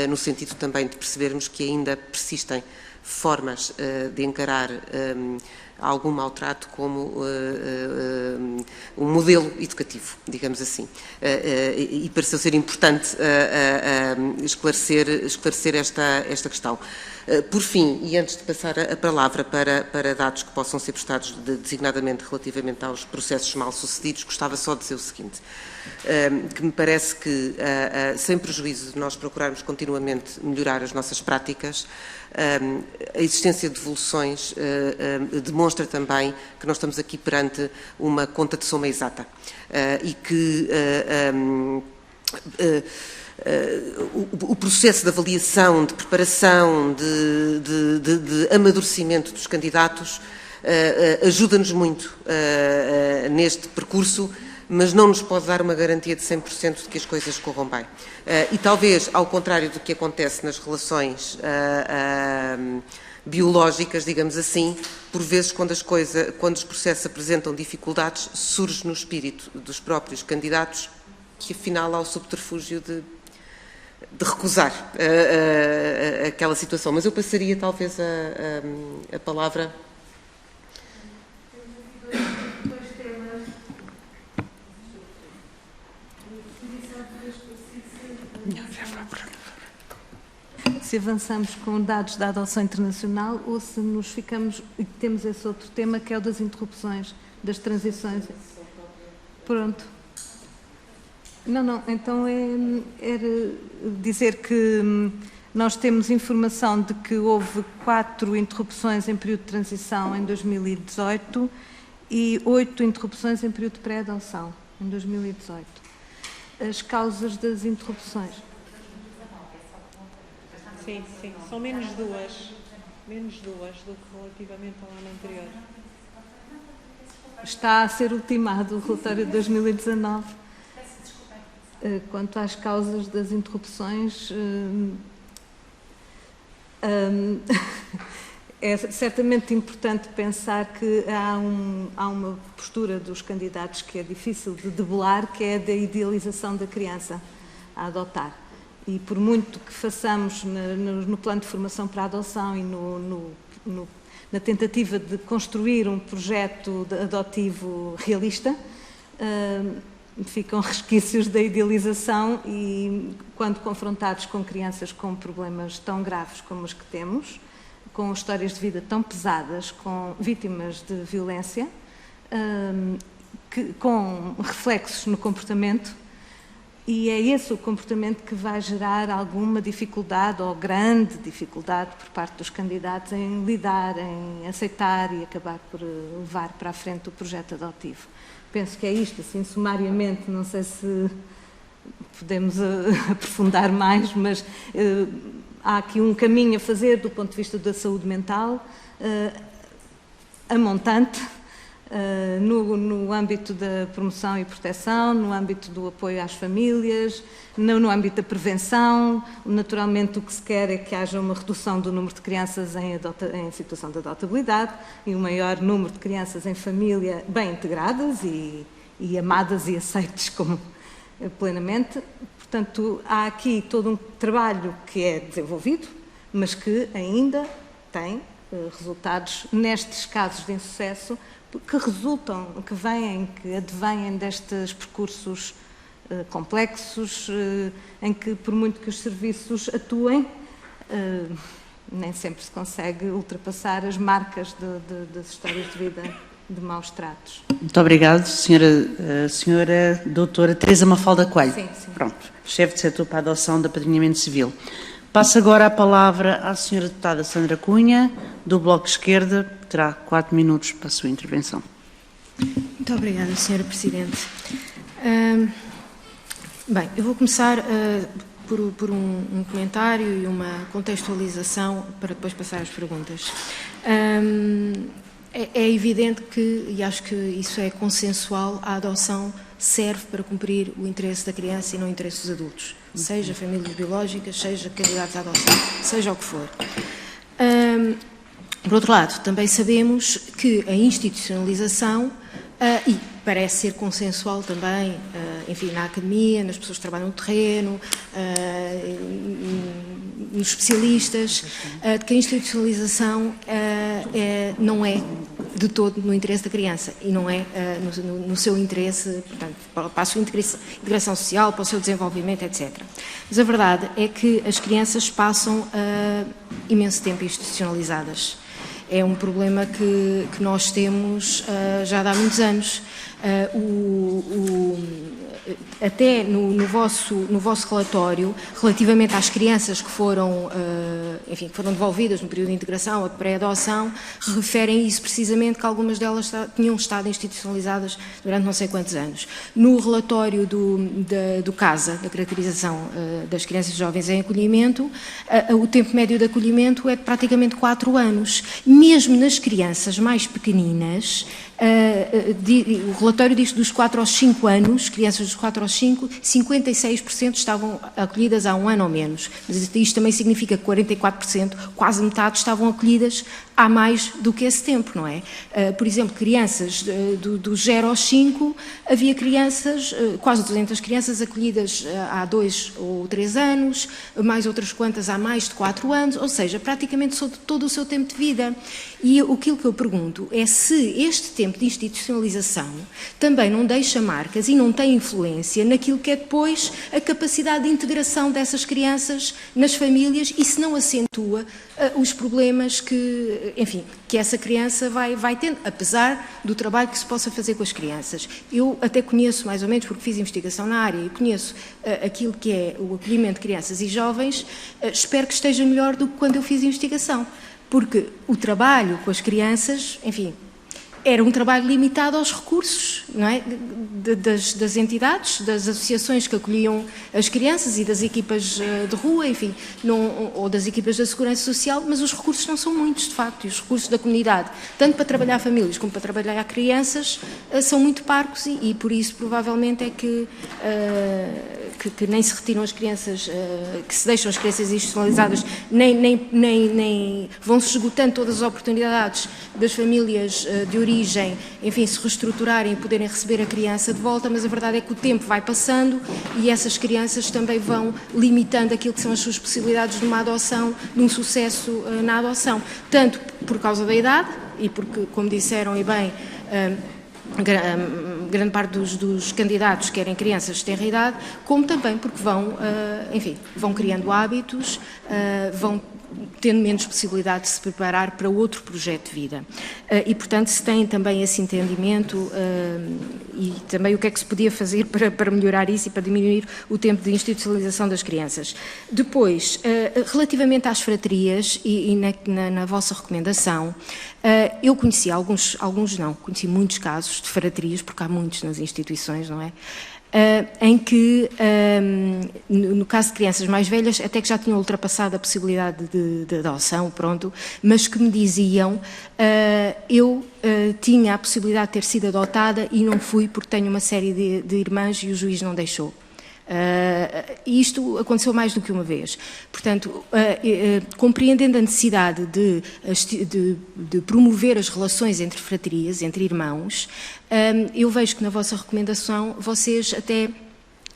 no sentido também de percebermos que ainda persistem formas de encarar algum maltrato como um modelo educativo, digamos assim. E pareceu ser importante esclarecer esta questão. Por fim, e antes de passar a palavra para dados que possam ser prestados designadamente relativamente aos processos mal-sucedidos, gostava só de dizer o seguinte, que me parece que, sem prejuízo de nós procurarmos continuamente melhorar as nossas práticas, a existência de devoluções demonstra também que nós estamos aqui perante uma conta de soma exata e que o processo de avaliação, de preparação, de amadurecimento dos candidatos ajuda-nos muito neste percurso, mas não nos pode dar uma garantia de 100% de que as coisas corram bem. E talvez, ao contrário do que acontece nas relações biológicas, digamos assim, por vezes quando os processos apresentam dificuldades, surge no espírito dos próprios candidatos que afinal há o subterfúgio de recusar aquela situação. Mas eu passaria talvez a palavra. Se avançamos com dados da adoção internacional ou se nos ficamos e temos esse outro tema que é o das interrupções, das transições. Pronto. Não, então era dizer que nós temos informação de que houve 4 interrupções em período de transição em 2018 e 8 interrupções em período de pré-adoção em 2018. As causas das interrupções. Sim, são menos duas do que relativamente ao ano anterior. Está a ser ultimado o relatório de 2019. Quanto às causas das interrupções, é certamente importante pensar que há uma postura dos candidatos que é difícil de debelar, que é da idealização da criança a adotar. E por muito que façamos no plano de formação para a adoção e na tentativa de construir um projeto adotivo realista, ficam resquícios da idealização e, quando confrontados com crianças com problemas tão graves como os que temos, com histórias de vida tão pesadas, com vítimas de violência, com reflexos no comportamento, e é esse o comportamento que vai gerar alguma dificuldade ou grande dificuldade por parte dos candidatos em lidar, em aceitar e acabar por levar para a frente o projeto adotivo. Penso que é isto, assim, sumariamente, não sei se podemos aprofundar mais, mas há aqui um caminho a fazer do ponto de vista da saúde mental, a montante, no âmbito da promoção e proteção, no âmbito do apoio às famílias, no âmbito da prevenção. Naturalmente, o que se quer é que haja uma redução do número de crianças em situação de adotabilidade e um maior número de crianças em família bem integradas e amadas e aceites como plenamente. Portanto, há aqui todo um trabalho que é desenvolvido, mas que ainda tem resultados nestes casos de insucesso que resultam, que advêm destes percursos complexos, em que, por muito que os serviços atuem, nem sempre se consegue ultrapassar as marcas das histórias de vida de maus tratos. Muito obrigado, senhora doutora Teresa Mafalda Coelho. Sim. Pronto, chefe de setor para a adoção de apadrinhamento civil. Passo agora a palavra à senhora deputada Sandra Cunha, do Bloco de Esquerda, que terá 4 minutos para a sua intervenção. Muito obrigada, senhora Presidente. Bem, eu vou começar por um comentário e uma contextualização para depois passar às perguntas. É evidente que, e acho que isso é consensual, a adoção serve para cumprir o interesse da criança e não o interesse dos adultos, seja famílias biológicas, seja candidatos à adoção, seja o que for. Por outro lado, também sabemos que a institucionalização, e parece ser consensual também, enfim, na academia, nas pessoas que trabalham no terreno, nos especialistas, de que a institucionalização não é de todo no interesse da criança e não é no seu interesse, portanto, para a sua integração social, para o seu desenvolvimento, etc. Mas a verdade é que as crianças passam imenso tempo institucionalizadas. É um problema que nós temos já há muitos anos. Até no vosso relatório, relativamente às crianças que foram devolvidas no período de integração ou de pré-adoção, referem isso precisamente, que algumas delas tinham estado institucionalizadas durante não sei quantos anos. No relatório do CASA, da caracterização das crianças e jovens em acolhimento, o tempo médio de acolhimento é de praticamente 4 anos. Mesmo nas crianças mais pequeninas, o relatório diz que dos 4 aos 5 anos, crianças dos 4 aos 5, 56% estavam acolhidas há 1 ano ou menos. Mas isto também significa que 44%, quase metade, estavam acolhidas há mais do que esse tempo, não é? Por exemplo, crianças do 0 aos 5, havia crianças, quase 200 crianças acolhidas há 2 ou 3 anos, mais outras quantas há mais de 4 anos, ou seja, praticamente todo o seu tempo de vida. E aquilo que eu pergunto é se este tempo de institucionalização também não deixa marcas e não tem influência naquilo que é depois a capacidade de integração dessas crianças nas famílias e se não acentua os problemas que essa criança vai tendo, apesar do trabalho que se possa fazer com as crianças. Eu até conheço mais ou menos, porque fiz investigação na área, e conheço aquilo que é o acolhimento de crianças e jovens, espero que esteja melhor do que quando eu fiz investigação. Porque o trabalho com as crianças, era um trabalho limitado aos recursos, não é? Das entidades, das associações que acolhiam as crianças e das equipas de rua, ou das equipas da Segurança Social, mas os recursos não são muitos, de facto, e os recursos da comunidade, tanto para trabalhar famílias como para trabalhar crianças, são muito parcos e por isso provavelmente é que nem se retiram as crianças, que se deixam as crianças institucionalizadas, nem vão-se esgotando todas as oportunidades das famílias de origem, se reestruturarem e poderem receber a criança de volta, mas a verdade é que o tempo vai passando e essas crianças também vão limitando aquilo que são as suas possibilidades de uma adoção, de um sucesso na adoção, tanto por causa da idade e porque, como disseram e bem, grande parte dos candidatos querem crianças de tenra idade, como também porque vão criando hábitos, vão tendo menos possibilidade de se preparar para outro projeto de vida. E, portanto, se tem também esse entendimento e também o que é que se podia fazer para melhorar isso e para diminuir o tempo de institucionalização das crianças. Depois, relativamente às fraterias e na vossa recomendação, eu conheci conheci muitos casos de fraterias, porque há muitos nas instituições, não é? Em que, no caso de crianças mais velhas, até que já tinham ultrapassado a possibilidade de adoção, mas que me diziam, eu tinha a possibilidade de ter sido adotada e não fui porque tenho uma série de irmãs e o juiz não deixou. E isto aconteceu mais do que uma vez. Portanto, compreendendo a necessidade de promover as relações entre fraterias, entre irmãos, eu vejo que na vossa recomendação vocês até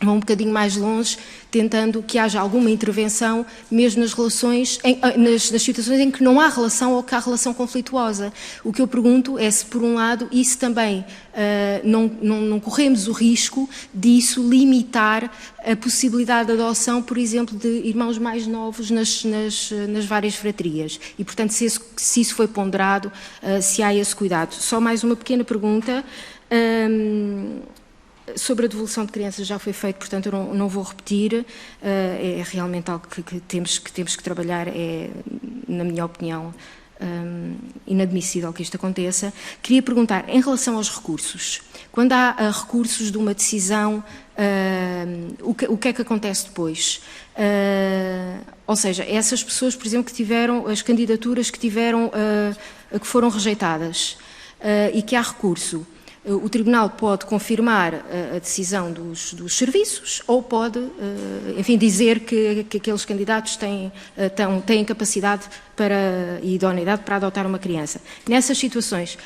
vão um bocadinho mais longe, tentando que haja alguma intervenção, mesmo nas relações, nas situações em que não há relação ou que há relação conflituosa. O que eu pergunto é se, por um lado, isso também não corremos o risco disso limitar a possibilidade de adoção, por exemplo, de irmãos mais novos nas várias fraterias. E, portanto, se isso foi ponderado, se há esse cuidado. Só mais uma pequena pergunta. Sobre a devolução de crianças já foi feito, portanto eu não vou repetir, é realmente algo que temos que trabalhar, é, na minha opinião, inadmissível que isto aconteça. Queria perguntar, em relação aos recursos, quando há recursos de uma decisão, o que é que acontece depois? Ou seja, essas pessoas, por exemplo, que tiveram, as candidaturas que foram rejeitadas e que há recurso, o Tribunal pode confirmar a decisão dos serviços ou pode, dizer que aqueles candidatos têm capacidade e idoneidade para adotar uma criança. Nessas situações,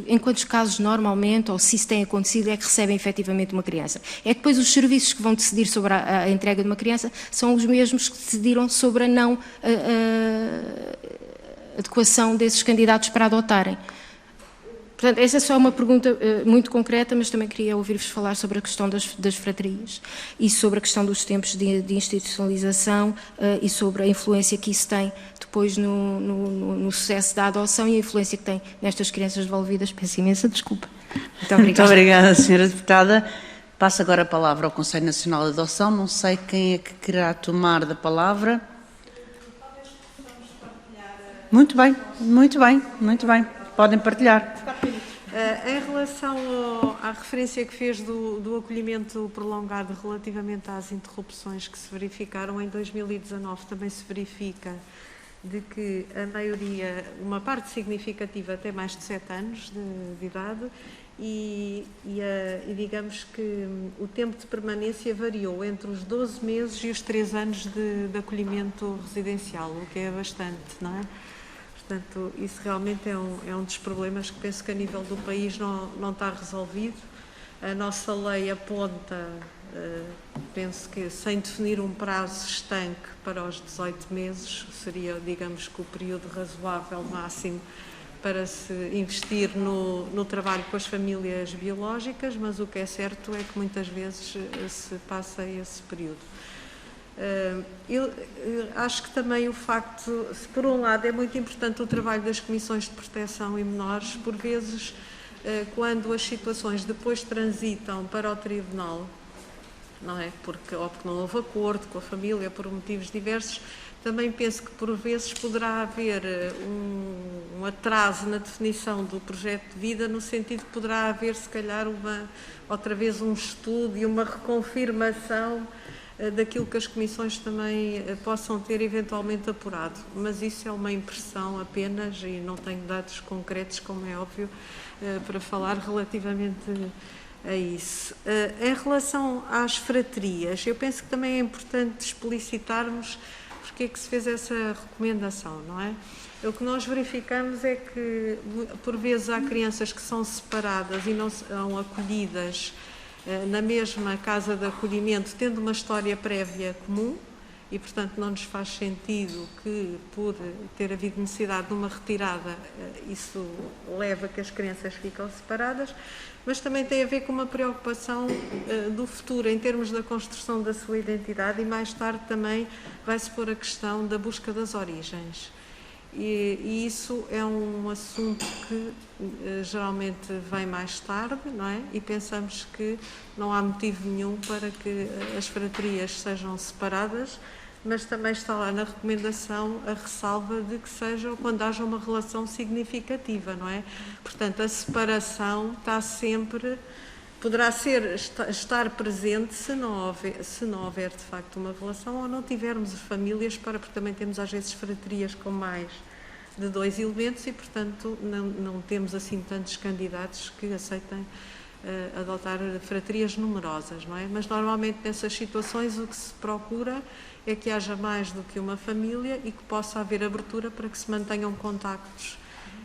em quantos casos normalmente, ou se isso tem acontecido, é que recebem efetivamente uma criança? É que depois os serviços que vão decidir sobre a entrega de uma criança são os mesmos que decidiram sobre a não adequação desses candidatos para adotarem. Portanto, essa é só uma pergunta muito concreta, mas também queria ouvir-vos falar sobre a questão das fraterias e sobre a questão dos tempos de institucionalização e sobre a influência que isso tem depois no sucesso da adoção e a influência que tem nestas crianças devolvidas. Peço imensa desculpa. Muito obrigada. Muito obrigada, Sra. Deputada. Passo agora a palavra ao Conselho Nacional de Adoção. Não sei quem é que querá tomar da palavra. Muito bem, muito bem, muito bem. Podem partilhar. Em relação à referência que fez do acolhimento prolongado relativamente às interrupções que se verificaram em 2019, também se verifica de que a maioria, uma parte significativa, tem mais de 7 anos de idade e digamos que o tempo de permanência variou entre os 12 meses e os 3 anos de acolhimento residencial, o que é bastante, não é? Portanto, isso realmente é um dos problemas que penso que a nível do país não está resolvido. A nossa lei aponta, penso que sem definir um prazo estanque para os 18 meses, seria, digamos, que o período razoável máximo para se investir no trabalho com as famílias biológicas, mas o que é certo é que muitas vezes se passa esse período. Eu acho que também o facto, por um lado, é muito importante o trabalho das comissões de proteção e menores, por vezes, quando as situações depois transitam para o tribunal, não é? Ou porque não houve acordo com a família por motivos diversos, também penso que por vezes poderá haver um atraso na definição do projeto de vida, no sentido que poderá haver, se calhar, outra vez um estudo e uma reconfirmação daquilo que as comissões também possam ter eventualmente apurado, mas isso é uma impressão apenas e não tenho dados concretos, como é óbvio, para falar relativamente a isso. Em relação às fraterias, eu penso que também é importante explicitarmos porque é que se fez essa recomendação, não é? O que nós verificamos é que, por vezes, há crianças que são separadas e não são acolhidas na mesma casa de acolhimento, tendo uma história prévia comum e, portanto, não nos faz sentido que, por ter havido necessidade de uma retirada, isso leva a que as crianças ficam separadas, mas também tem a ver com uma preocupação do futuro, em termos da construção da sua identidade, e mais tarde também vai-se pôr a questão da busca das origens. E isso é um assunto que geralmente vem mais tarde, não é? E pensamos que não há motivo nenhum para que as fraterias sejam separadas, mas também está lá na recomendação a ressalva de que seja quando haja uma relação significativa, não é? Portanto, a separação está sempre, poderá estar presente se não houver de facto uma relação ou não tivermos famílias, porque também temos às vezes fraterias com mais de 2 elementos e, portanto, não temos assim tantos candidatos que aceitem adotar fraterias numerosas, não é? Mas normalmente nessas situações o que se procura é que haja mais do que uma família e que possa haver abertura para que se mantenham contactos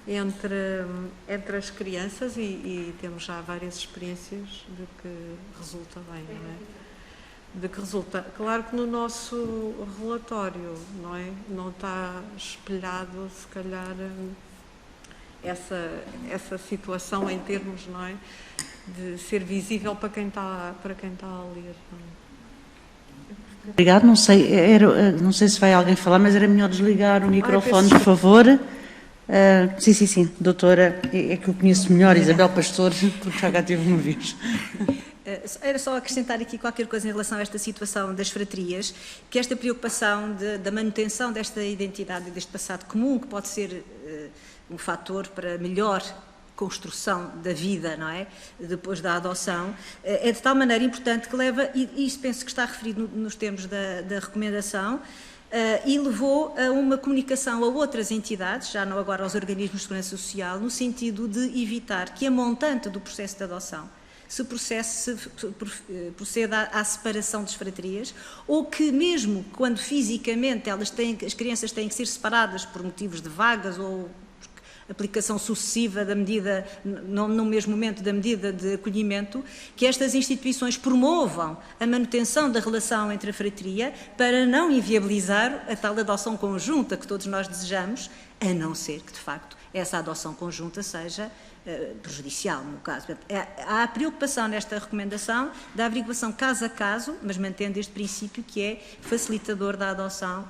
entre as crianças e temos já várias experiências de que resulta bem, não é? De que resulta. Claro que no nosso relatório, não é? Não está espelhado, se calhar, essa situação em termos, não é? De ser visível para quem está a ler. Não é? Obrigado. Não sei se vai alguém falar, mas era melhor desligar o microfone, por favor. Sim. Doutora, é que eu conheço melhor, Isabel Pastor, porque já cá tive uma vez. Era só acrescentar aqui qualquer coisa em relação a esta situação das fraterias, que esta preocupação da manutenção desta identidade e deste passado comum, que pode ser um fator para melhor construção da vida, não é? Depois da adoção, é de tal maneira importante que leva, e isso penso que está referido nos termos da recomendação, e levou a uma comunicação a outras entidades, já não agora aos organismos de segurança social, no sentido de evitar que a montante do processo de adoção se proceda à separação das fraterias, ou que mesmo quando fisicamente as crianças têm que ser separadas por motivos de vagas ou aplicação sucessiva da medida, no mesmo momento da medida de acolhimento, que estas instituições promovam a manutenção da relação entre a frateria para não inviabilizar a tal adoção conjunta que todos nós desejamos, a não ser que, de facto, essa adoção conjunta seja prejudicial, no caso. Há a preocupação nesta recomendação da averiguação caso a caso, mas mantendo este princípio que é facilitador da adoção,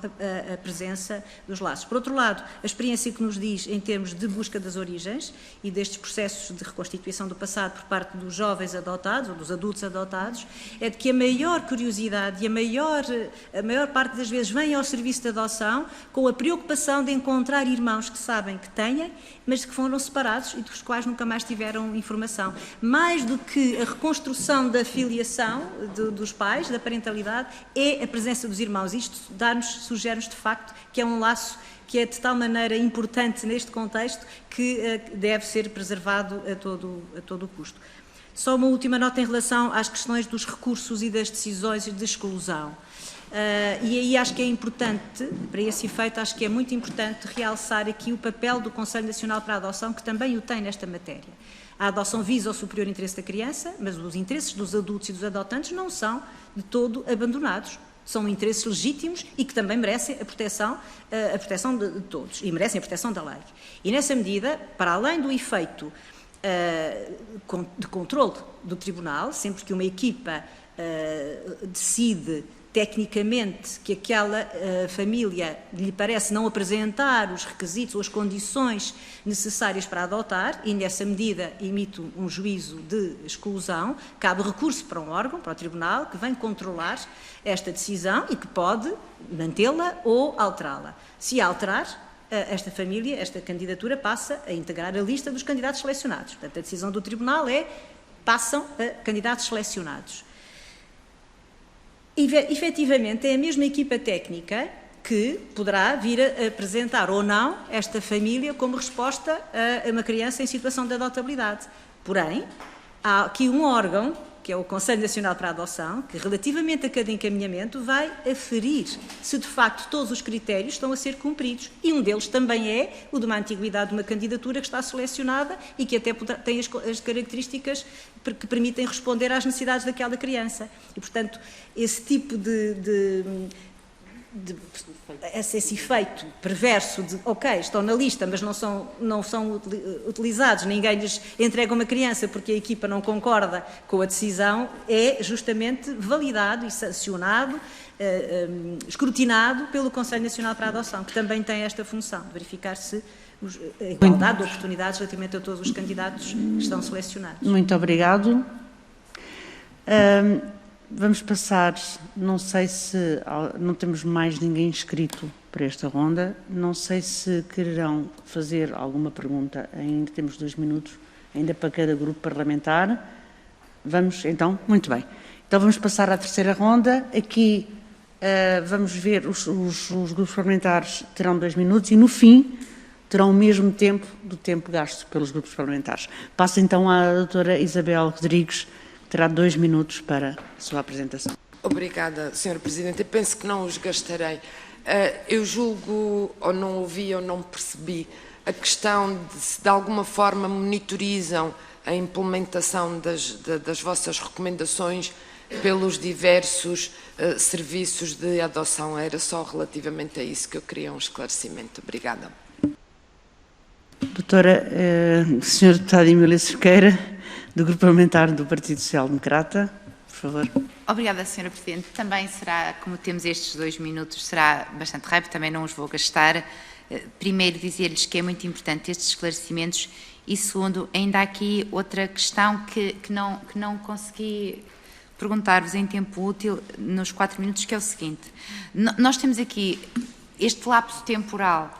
a presença dos laços. Por outro lado, a experiência que nos diz em termos de busca das origens e destes processos de reconstituição do passado por parte dos jovens adotados ou dos adultos adotados, é de que a maior curiosidade e a maior parte das vezes vem ao serviço de adoção com a preocupação de encontrar irmãos que sabem que têm, mas que foram separados e dos quais nunca mais tiveram informação. Mais do que a reconstrução da filiação dos pais, da parentalidade, é a presença dos irmãos. Isto sugere-nos de facto que é um laço que é de tal maneira importante neste contexto que deve ser preservado a todo o custo. Só uma última nota em relação às questões dos recursos e das decisões de exclusão. E aí acho que é importante, para esse efeito, acho que é muito importante realçar aqui o papel do Conselho Nacional para a Adoção, que também o tem nesta matéria. A adoção visa o superior interesse da criança, mas os interesses dos adultos e dos adotantes não são de todo abandonados. São interesses legítimos e que também merecem a proteção de todos e merecem a proteção da lei. E nessa medida, para além do efeito de controle do Tribunal, sempre que uma equipa decide tecnicamente que aquela família lhe parece não apresentar os requisitos ou as condições necessárias para adotar e nessa medida emite um juízo de exclusão, cabe recurso para um órgão, para o Tribunal, que vem controlar esta decisão e que pode mantê-la ou alterá-la. Se alterar, esta família, esta candidatura passa a integrar a lista dos candidatos selecionados. Portanto, a decisão do Tribunal passam a candidatos selecionados. Efetivamente, é a mesma equipa técnica que poderá vir a apresentar ou não esta família como resposta a uma criança em situação de adotabilidade. Porém, há aqui um órgão, que é o Conselho Nacional para a Adoção, que relativamente a cada encaminhamento vai aferir se de facto todos os critérios estão a ser cumpridos. E um deles também é o de uma antiguidade de uma candidatura que está selecionada e que até tem as características que permitem responder às necessidades daquela criança. E, portanto, esse tipo esse efeito perverso de, ok, estão na lista, mas não são utilizados, ninguém lhes entrega uma criança porque a equipa não concorda com a decisão, é justamente validado e sancionado, escrutinado pelo Conselho Nacional para a Adoção, que também tem esta função, de verificar se a igualdade de oportunidades relativamente a todos os candidatos que estão selecionados. Muito obrigado. Vamos passar, não sei se não temos mais ninguém inscrito para esta ronda, não sei se quererão fazer alguma pergunta, ainda temos 2 minutos, ainda para cada grupo parlamentar. Vamos, então, muito bem. Então vamos passar à terceira ronda, aqui vamos ver, os grupos parlamentares terão 2 minutos e no fim terão o mesmo tempo do tempo gasto pelos grupos parlamentares. Passo então à doutora Isabel Rodrigues, terá 2 minutos para a sua apresentação. Obrigada, Sra. Presidente. Eu penso que não os gastarei. Eu julgo, ou não ouvi, ou não percebi, a questão de se de alguma forma monitorizam a implementação das vossas recomendações pelos diversos serviços de adoção. Era só relativamente a isso que eu queria um esclarecimento. Obrigada. Doutora, Sra. Deputada Emília Cerqueira, do Grupo Parlamentar do Partido Social Democrata, por favor. Obrigada, Sra. Presidente. Também será, como temos estes 2 minutos, será bastante rápido, também não os vou gastar. Primeiro, dizer-lhes que é muito importante estes esclarecimentos e, segundo, ainda há aqui outra questão que não consegui perguntar-vos em tempo útil nos 4 minutos, que é o seguinte. Nós temos aqui este lapso temporal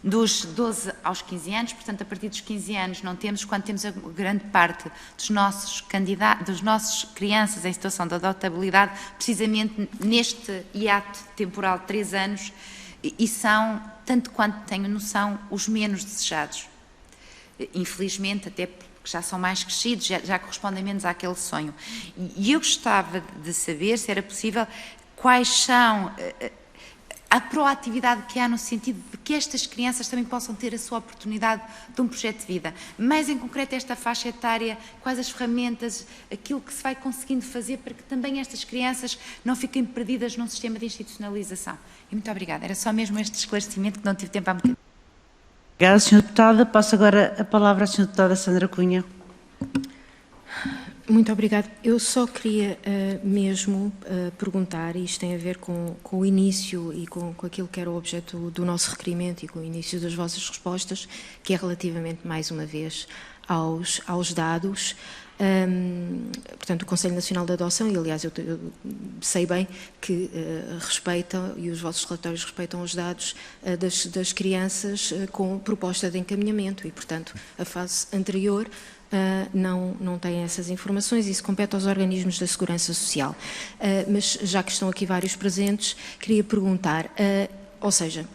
dos 12 aos 15 anos, portanto, a partir dos 15 anos não temos, quando temos a grande parte dos nossos candidatos, dos nossos crianças em situação de adotabilidade, precisamente neste hiato temporal de 3 anos, e são, tanto quanto tenho noção, os menos desejados. Infelizmente, até porque já são mais crescidos, já correspondem menos àquele sonho. E eu gostava de saber, se era possível, quais são a proatividade que há no sentido de que estas crianças também possam ter a sua oportunidade de um projeto de vida. Mais em concreto esta faixa etária, quais as ferramentas, aquilo que se vai conseguindo fazer para que também estas crianças não fiquem perdidas num sistema de institucionalização. E muito obrigada. Era só mesmo este esclarecimento que não tive tempo há muito tempo. Obrigada, Sra. Deputada. Passo agora a palavra à Sra. Deputada Sandra Cunha. Muito obrigada. Eu só queria mesmo perguntar, e isto tem a ver com o início e com aquilo que era o objeto do nosso requerimento e com o início das vossas respostas, que é relativamente, mais uma vez, aos dados. Portanto, o Conselho Nacional de Adoção, e aliás eu sei bem que respeitam, e os vossos relatórios respeitam os dados das crianças com proposta de encaminhamento e, portanto, a fase anterior não têm essas informações, isso compete aos organismos da Segurança Social. Mas já que estão aqui vários presentes, queria perguntar, ou seja,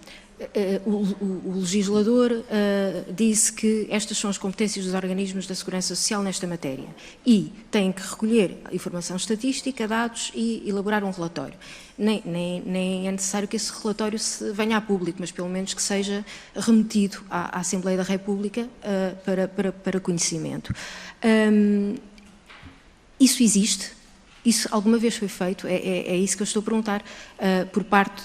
o legislador disse que estas são as competências dos organismos da Segurança Social nesta matéria e têm que recolher informação estatística, dados e elaborar um relatório. Nem é necessário que esse relatório venha a público, mas pelo menos que seja remetido à Assembleia da República para conhecimento. Isso existe? Isso alguma vez foi feito? É isso que eu estou a perguntar, por parte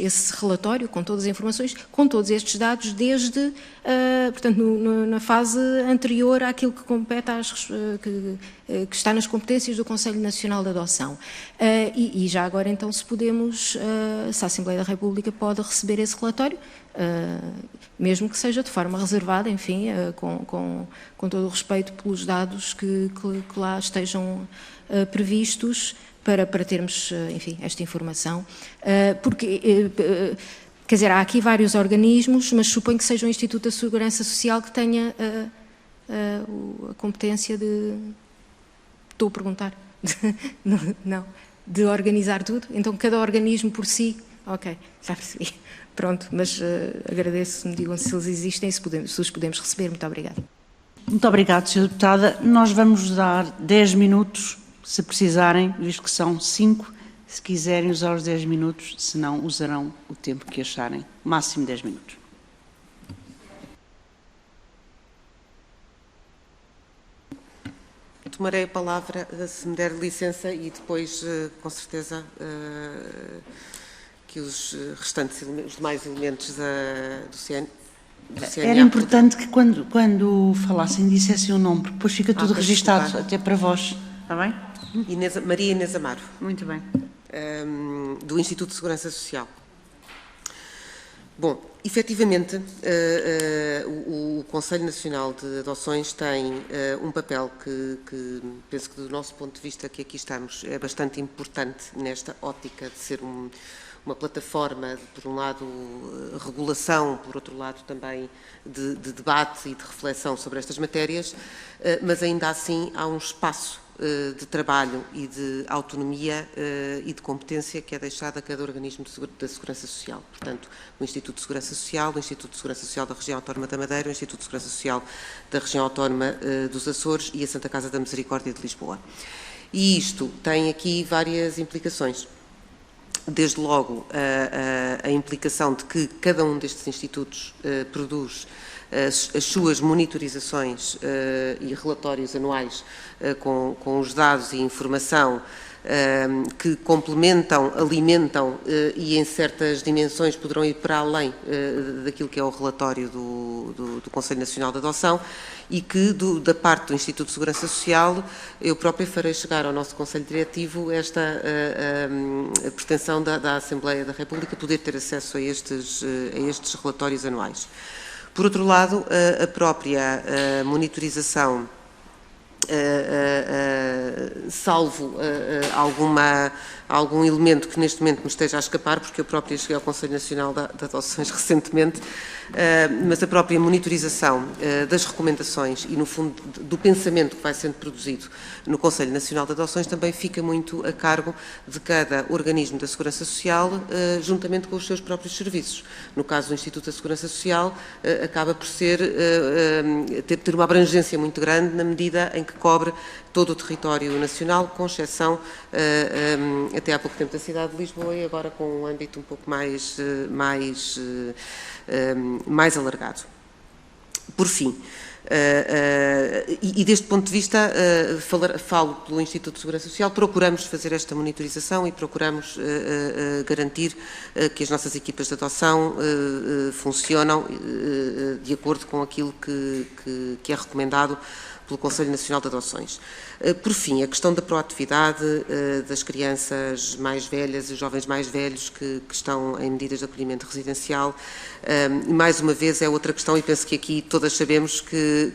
esse relatório, com todas as informações, com todos estes dados, desde, portanto, na fase anterior àquilo que compete, que está nas competências do Conselho Nacional de Adoção. E já agora, então, se a Assembleia da República pode receber esse relatório, mesmo que seja de forma reservada, enfim, com todo o respeito pelos dados que lá estejam previstos para termos, enfim, esta informação, porque, quer dizer, há aqui vários organismos, mas suponho que seja o Instituto da Segurança Social que tenha a competência de... Estou a perguntar? Não. De organizar tudo? Então, cada organismo por si? Ok, já percebi. Pronto, mas agradeço, me digam se eles existem e se os podemos receber. Muito obrigada. Muito obrigada, Sra. Deputada. Nós vamos dar 10 minutos, se precisarem, visto que são 5, se quiserem usar os 10 minutos, se não, usarão o tempo que acharem. Máximo 10 minutos. Tomarei a palavra, se me der licença, e depois, com certeza, que os restantes, os demais elementos do CNA... Era importante que quando falassem dissessem o nome, porque depois fica tudo registado, até para vós. Está bem? Maria Inês Amaro. Muito bem. Do Instituto de Segurança Social. Bom, efetivamente, o Conselho Nacional de Adoções tem um papel que penso que, do nosso ponto de vista, que aqui estamos, é bastante importante nesta ótica de ser uma plataforma, por um lado, regulação, por outro lado, também de debate e de reflexão sobre estas matérias, mas ainda assim há um espaço de trabalho e de autonomia e de competência que é deixado a cada organismo da Segurança Social. Portanto, o Instituto de Segurança Social, o Instituto de Segurança Social da Região Autónoma da Madeira, o Instituto de Segurança Social da Região Autónoma dos Açores e a Santa Casa da Misericórdia de Lisboa. E isto tem aqui várias implicações. Desde logo, a implicação de que cada um destes institutos produz as suas monitorizações e relatórios anuais com os dados e informação que complementam, alimentam e em certas dimensões poderão ir para além daquilo que é o relatório do Conselho Nacional de Adoção e que da parte do Instituto de Segurança Social eu própria farei chegar ao nosso Conselho Diretivo esta a pretensão da Assembleia da República poder ter acesso a estes relatórios anuais. Por outro lado, a própria monitorização, salvo algum elemento que neste momento me esteja a escapar, porque eu própria cheguei ao Conselho Nacional de Adoções recentemente, mas a própria monitorização das recomendações e, no fundo, do pensamento que vai sendo produzido no Conselho Nacional de Adoções também fica muito a cargo de cada organismo da Segurança Social, juntamente com os seus próprios serviços. No caso do Instituto da Segurança Social, acaba por ter uma abrangência muito grande na medida em que cobre todo o território nacional, com exceção até há pouco tempo da cidade de Lisboa e agora com um âmbito um pouco mais alargado. Por fim, E deste ponto de vista, falo pelo Instituto de Segurança Social, procuramos fazer esta monitorização e procuramos garantir que as nossas equipas de adoção funcionam de acordo com aquilo que é recomendado pelo Conselho Nacional de Adoções. Por fim, a questão da proatividade das crianças mais velhas e jovens mais velhos que estão em medidas de acolhimento residencial, mais uma vez é outra questão, e penso que aqui todas sabemos que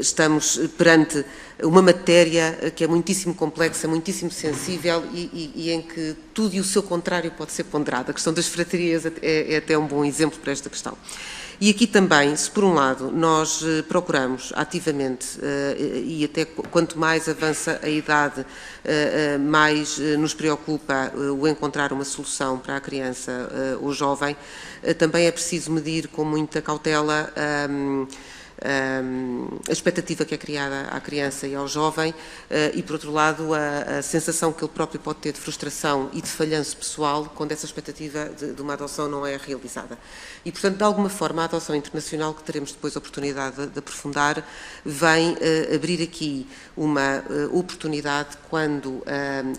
estamos perante uma matéria que é muitíssimo complexa, muitíssimo sensível e em que tudo e o seu contrário pode ser ponderado. A questão das fraterias é até um bom exemplo para esta questão. E aqui também, se por um lado nós procuramos ativamente, e até quanto mais avança a idade, mais nos preocupa o encontrar uma solução para a criança ou jovem, também é preciso medir com muita cautela a expectativa que é criada à criança e ao jovem e, por outro lado, a sensação que ele próprio pode ter de frustração e de falhanço pessoal quando essa expectativa de uma adoção não é realizada. E, portanto, de alguma forma, a adoção internacional, que teremos depois a oportunidade de aprofundar, vem abrir aqui uma oportunidade quando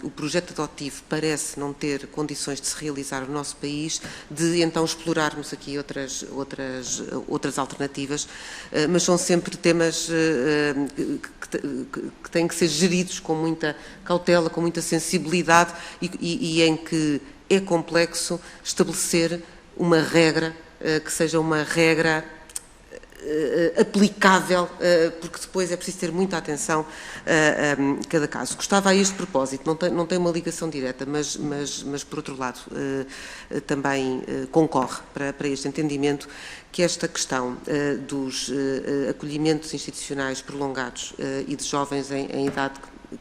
o projeto adotivo parece não ter condições de se realizar no nosso país, de então explorarmos aqui outras alternativas, mas são sempre temas que têm que ser geridos com muita cautela, com muita sensibilidade e em que é complexo estabelecer uma regra que seja uma regra aplicável, porque depois é preciso ter muita atenção a cada caso. Gostava a este propósito, não tem uma ligação direta, mas por outro lado, também concorre para este entendimento que esta questão dos acolhimentos institucionais prolongados e de jovens em idade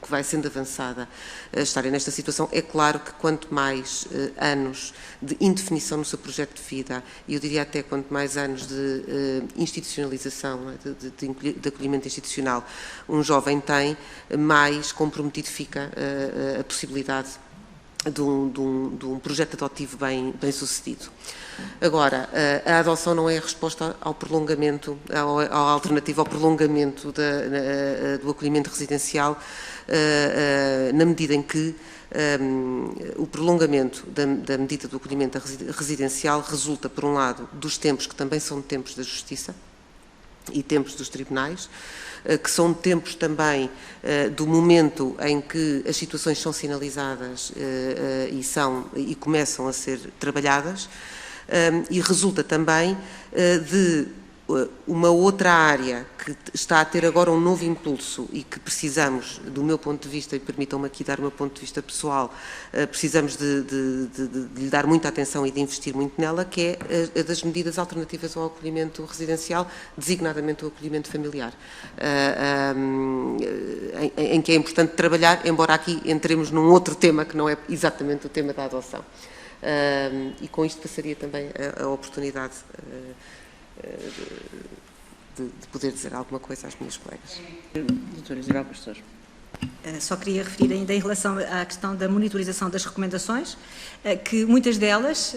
que vai sendo avançada a estarem nesta situação, é claro que quanto mais anos de indefinição no seu projeto de vida, e eu diria até quanto mais anos de institucionalização, de acolhimento institucional um jovem tem, mais comprometido fica a possibilidade de um projeto adotivo bem sucedido. Agora, a adoção não é a resposta ao prolongamento, à alternativa ao prolongamento do acolhimento residencial, na medida em que o prolongamento da medida do acolhimento residencial resulta, por um lado, dos tempos que também são tempos da Justiça e tempos dos tribunais, que são tempos também do momento em que as situações são sinalizadas e começam a ser trabalhadas, e resulta também de uma outra área que está a ter agora um novo impulso e que precisamos, do meu ponto de vista, e permitam-me aqui dar o meu ponto de vista pessoal, precisamos de lhe dar muita atenção e de investir muito nela, que é a das medidas alternativas ao acolhimento residencial, designadamente o acolhimento familiar, em que é importante trabalhar, embora aqui entremos num outro tema que não é exatamente o tema da adoção. E com isto passaria também a oportunidade de poder dizer alguma coisa às minhas colegas. Doutora Isabel Pastor. Só queria referir ainda em relação à questão da monitorização das recomendações, que muitas delas,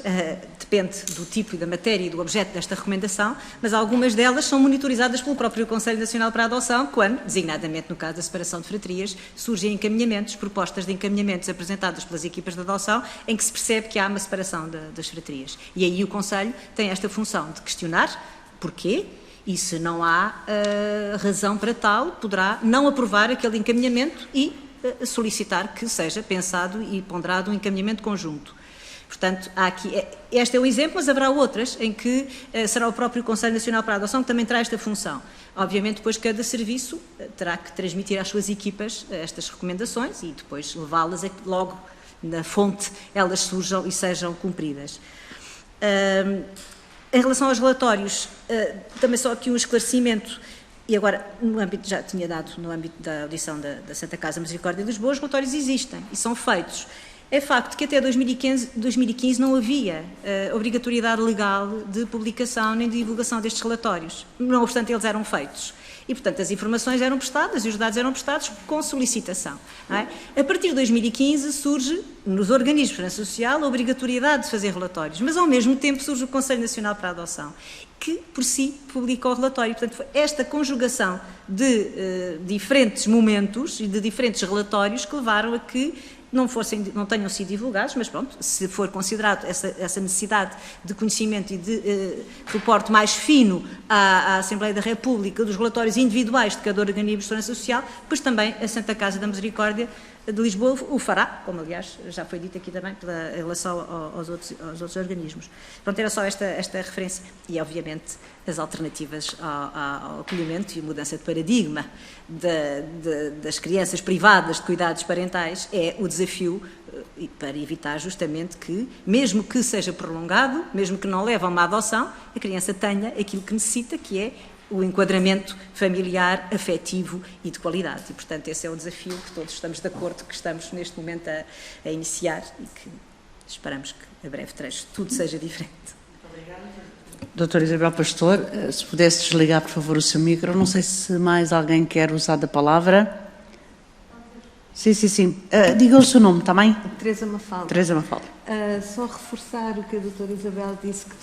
depende do tipo e da matéria e do objeto desta recomendação, mas algumas delas são monitorizadas pelo próprio Conselho Nacional para a Adoção, quando, designadamente no caso da separação de fraterias, surgem encaminhamentos, propostas de encaminhamentos apresentadas pelas equipas de adoção, em que se percebe que há uma separação das fraterias. E aí o Conselho tem esta função de questionar porquê, e se não há razão para tal, poderá não aprovar aquele encaminhamento e solicitar que seja pensado e ponderado um encaminhamento conjunto. Portanto, há aqui, este é um exemplo, mas haverá outras em que será o próprio Conselho Nacional para a Adoção que também terá esta função. Obviamente, depois cada serviço terá que transmitir às suas equipas estas recomendações e depois levá-las a que logo na fonte elas surjam e sejam cumpridas. Em relação aos relatórios, também só aqui um esclarecimento, e agora, no âmbito, já tinha dado, no âmbito da audição da Santa Casa Misericórdia de Lisboa, os relatórios existem e são feitos. É facto que até 2015 não havia obrigatoriedade legal de publicação nem de divulgação destes relatórios, não obstante eles eram feitos. E, portanto, as informações eram prestadas e os dados eram prestados com solicitação. Não é? A partir de 2015 surge, nos organismos de segurança social, a obrigatoriedade de fazer relatórios, mas, ao mesmo tempo, surge o Conselho Nacional para a Adoção, que, por si, publica o relatório. Portanto, foi esta conjugação de diferentes momentos e de diferentes relatórios que levaram a que não tenham sido divulgados, mas pronto, se for considerado essa necessidade de conhecimento e de suporte mais fino à Assembleia da República dos relatórios individuais de cada organismo de segurança social, pois também a Santa Casa da Misericórdia de Lisboa o fará, como aliás já foi dito aqui também em relação aos outros organismos. Pronto, era só esta referência e obviamente as alternativas ao acolhimento e mudança de paradigma das crianças privadas de cuidados parentais é o desafio para evitar justamente que, mesmo que seja prolongado, mesmo que não leve a uma adoção, a criança tenha aquilo que necessita, que é o enquadramento familiar, afetivo e de qualidade. E, portanto, esse é o desafio que todos estamos de acordo, que estamos neste momento a iniciar e que esperamos que a breve trecho tudo seja diferente. Doutora Isabel Pastor, se pudesse desligar, por favor, o seu micro. Não sei se mais alguém quer usar da palavra. Sim. Diga o seu nome também. Teresa Mafalda. Teresa Mafalda. Só reforçar o que a doutora Isabel disse, que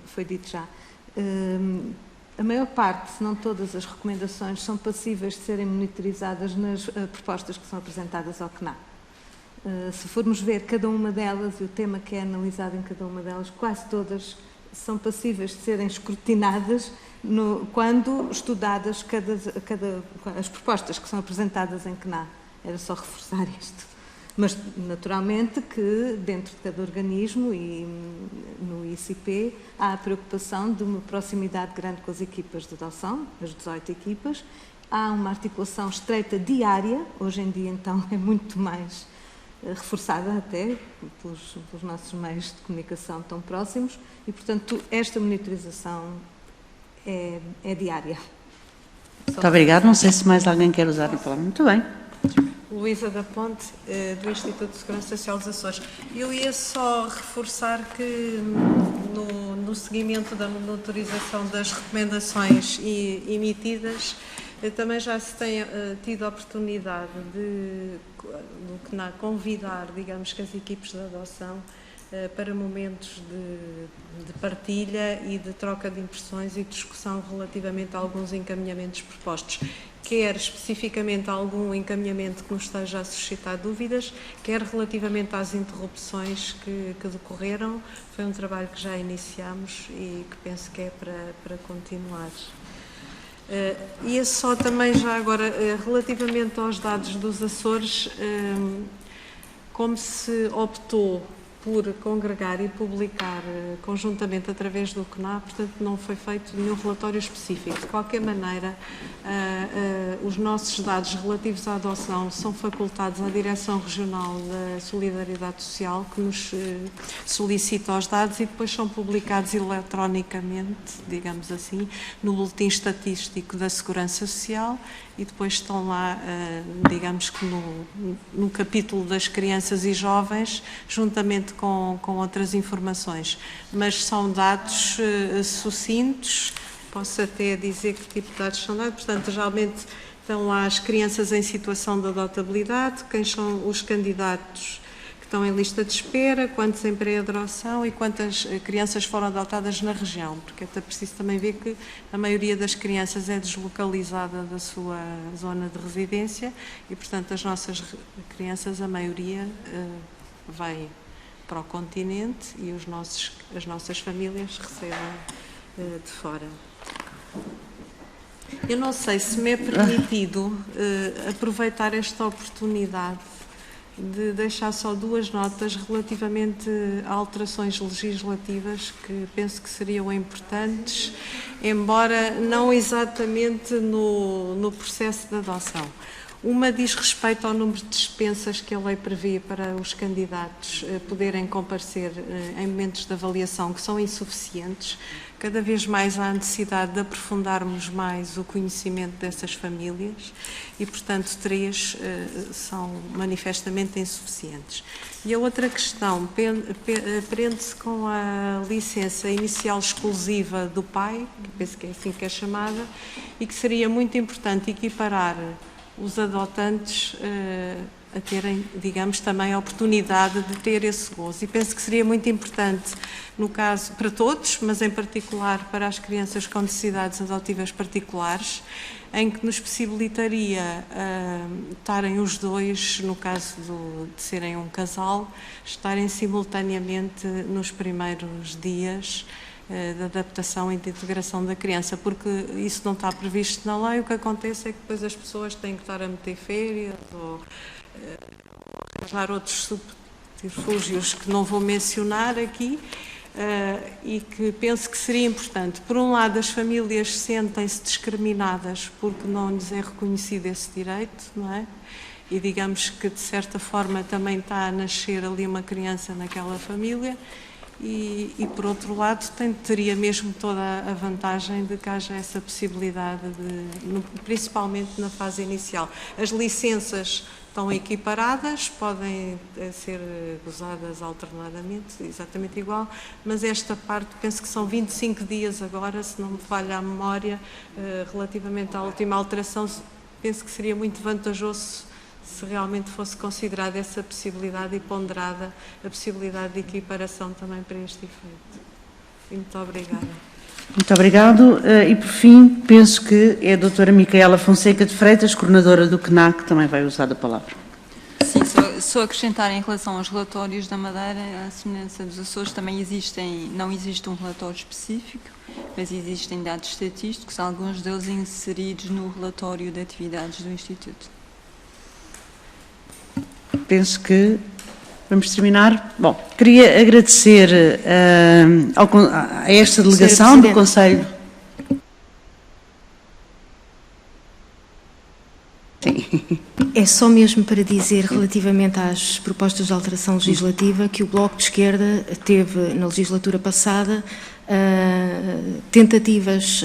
foi dito já. A maior parte, se não todas as recomendações, são passíveis de serem monitorizadas nas propostas que são apresentadas ao CNA. Se formos ver cada uma delas e o tema que é analisado em cada uma delas, quase todas são passíveis de serem escrutinadas quando estudadas as propostas que são apresentadas em CNA. Era só reforçar isto. Mas, naturalmente, que dentro de cada organismo e no ICP há a preocupação de uma proximidade grande com as equipas de adoção, as 18 equipas. Há uma articulação estreita diária, hoje em dia, então, é muito mais reforçada até pelos nossos meios de comunicação tão próximos e, portanto, esta monitorização é diária. Muito obrigada. Não sei se mais alguém quer usar a palavra. Muito bem. Luísa da Ponte, do Instituto de Segurança Social dos Açores. Eu ia só reforçar que no seguimento da monitorização das recomendações emitidas, também já se tem tido a oportunidade de convidar, digamos, que as equipes de adoção para momentos de partilha e de troca de impressões e discussão relativamente a alguns encaminhamentos propostos, quer especificamente a algum encaminhamento que nos esteja a suscitar dúvidas, quer relativamente às interrupções que decorreram. Foi um trabalho que já iniciamos e que penso que é para continuar. E só também já agora, relativamente aos dados dos Açores, como se optou por congregar e publicar conjuntamente através do CNA, portanto não foi feito nenhum relatório específico. De qualquer maneira, os nossos dados relativos à adoção são facultados à Direção Regional da Solidariedade Social, que nos solicita os dados e depois são publicados eletronicamente, digamos assim, no Boletim Estatístico da Segurança Social e depois estão lá, digamos que no capítulo das crianças e jovens, juntamente com outras informações. Mas são dados sucintos, posso até dizer que tipo de dados são dados, portanto, geralmente estão lá as crianças em situação de adotabilidade, quem são os candidatos que estão em lista de espera, quantos em pré-adoção e quantas crianças foram adotadas na região, porque é preciso também ver que a maioria das crianças é deslocalizada da sua zona de residência e, portanto, as nossas crianças, a maioria, vai para o continente e as nossas famílias recebem de fora. Eu não sei se me é permitido aproveitar esta oportunidade de deixar só duas notas relativamente a alterações legislativas que penso que seriam importantes, embora não exatamente no processo de adoção. Uma diz respeito ao número de dispensas que a lei prevê para os candidatos poderem comparecer em momentos de avaliação que são insuficientes. Cada vez mais há a necessidade de aprofundarmos mais o conhecimento dessas famílias e, portanto, 3 são manifestamente insuficientes. E a outra questão prende-se com a licença inicial exclusiva do pai, que penso que é assim que é chamada, e que seria muito importante equiparar os adotantes a terem, digamos, também a oportunidade de ter esse gozo. E penso que seria muito importante, no caso, para todos, mas em particular para as crianças com necessidades adotivas particulares, em que nos possibilitaria estarem os dois, no caso de serem um casal, estarem simultaneamente nos primeiros dias de adaptação e de integração da criança, porque isso não está previsto na lei. O que acontece é que depois as pessoas têm que estar a meter férias ou arranjar outros subterfúgios que não vou mencionar aqui, e que penso que seria importante. Por um lado, as famílias sentem-se discriminadas porque não lhes é reconhecido esse direito, não é? E digamos que, de certa forma, também está a nascer ali uma criança naquela família. E por outro lado, teria mesmo toda a vantagem de que haja essa possibilidade, principalmente na fase inicial. As licenças estão equiparadas, podem ser gozadas alternadamente, exatamente igual, mas esta parte, penso que são 25 dias agora, se não me falha a memória, relativamente à última alteração, penso que seria muito vantajoso se realmente fosse considerada essa possibilidade e ponderada a possibilidade de equiparação também para este efeito. Muito obrigada. Muito obrigado. E, por fim, penso que é a doutora Micaela Fonseca de Freitas, coordenadora do CNA, que também vai usar a palavra. Sim, só acrescentar em relação aos relatórios da Madeira, à semelhança dos Açores, também não existe um relatório específico, mas existem dados estatísticos, alguns deles inseridos no relatório de atividades do Instituto. Penso que vamos terminar. Bom, queria agradecer a esta delegação do Conselho. Sim. É só mesmo para dizer, relativamente às propostas de alteração legislativa, que o Bloco de Esquerda teve, na legislatura passada, tentativas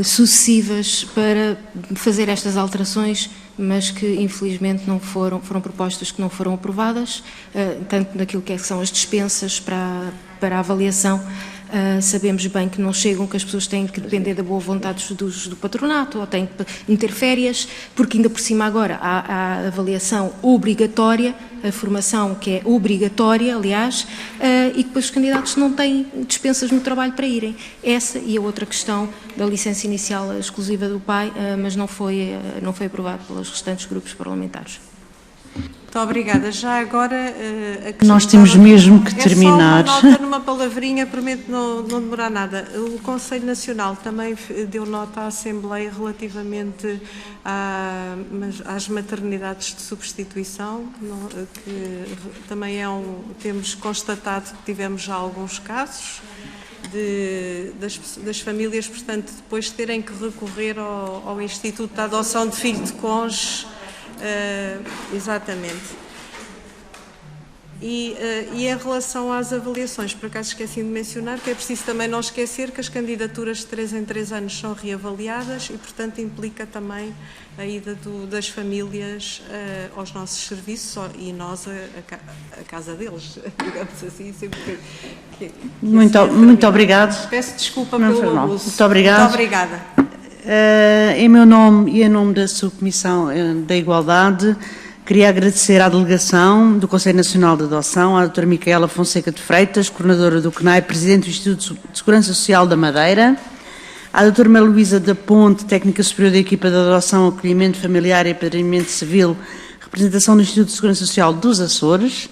sucessivas para fazer estas alterações, mas que infelizmente não foram propostas que não foram aprovadas, tanto naquilo que são as dispensas para a avaliação. Sabemos bem que não chegam, que as pessoas têm que depender da boa vontade do patronato, ou têm que meter férias, porque ainda por cima agora há a avaliação obrigatória, a formação que é obrigatória, aliás, e que depois os candidatos não têm dispensas no trabalho para irem. Essa e a outra questão da licença inicial exclusiva do pai, mas não foi aprovado pelos restantes grupos parlamentares. Muito obrigada. Já agora... Nós temos mesmo que terminar. É só uma nota numa palavrinha, prometo não demorar nada. O Conselho Nacional também deu nota à Assembleia relativamente às maternidades de substituição, que também temos constatado que tivemos já alguns casos das famílias, portanto, depois terem que recorrer ao Instituto da Adoção de Filho de Cônjuge. Exatamente. E em relação às avaliações, por acaso esqueci de mencionar que é preciso também não esquecer que as candidaturas de 3 em 3 anos são reavaliadas e, portanto, implica também a ida das famílias aos nossos serviços e nós a casa deles, digamos assim. Sempre muito obrigado. Peço desculpa pelo abuso. Muito obrigado. Muito obrigada. Em meu nome e em nome da Subcomissão da Igualdade, queria agradecer à delegação do Conselho Nacional de Adoção, à doutora Micaela Fonseca de Freitas, coordenadora do CNAE, presidente do Instituto de Segurança Social da Madeira, à doutora Maria Luísa da Ponte, técnica superior da equipa de adoção, acolhimento familiar e apadrinhamento civil, representação do Instituto de Segurança Social dos Açores,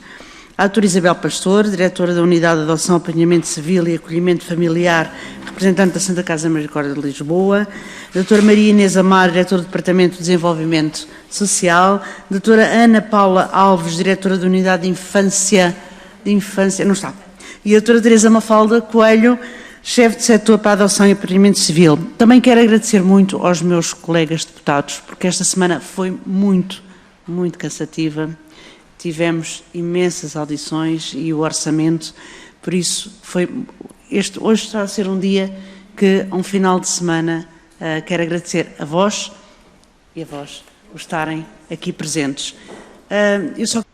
à doutora Isabel Pastor, diretora da Unidade de Adoção, Apadrinhamento Civil e Acolhimento Familiar, representante da Santa Casa Misericórdia de Lisboa, a doutora Maria Inês Amar, diretora do Departamento de Desenvolvimento Social, a doutora Ana Paula Alves, diretora da Unidade de Infância, não está, e a doutora Teresa Mafalda Coelho, chefe de setor para a adoção e acolhimento civil. Também quero agradecer muito aos meus colegas deputados, porque esta semana foi muito cansativa. Tivemos imensas audições e o orçamento, por isso hoje está a ser um dia que, um final de semana, quero agradecer a vós e a vós por estarem aqui presentes. Eu só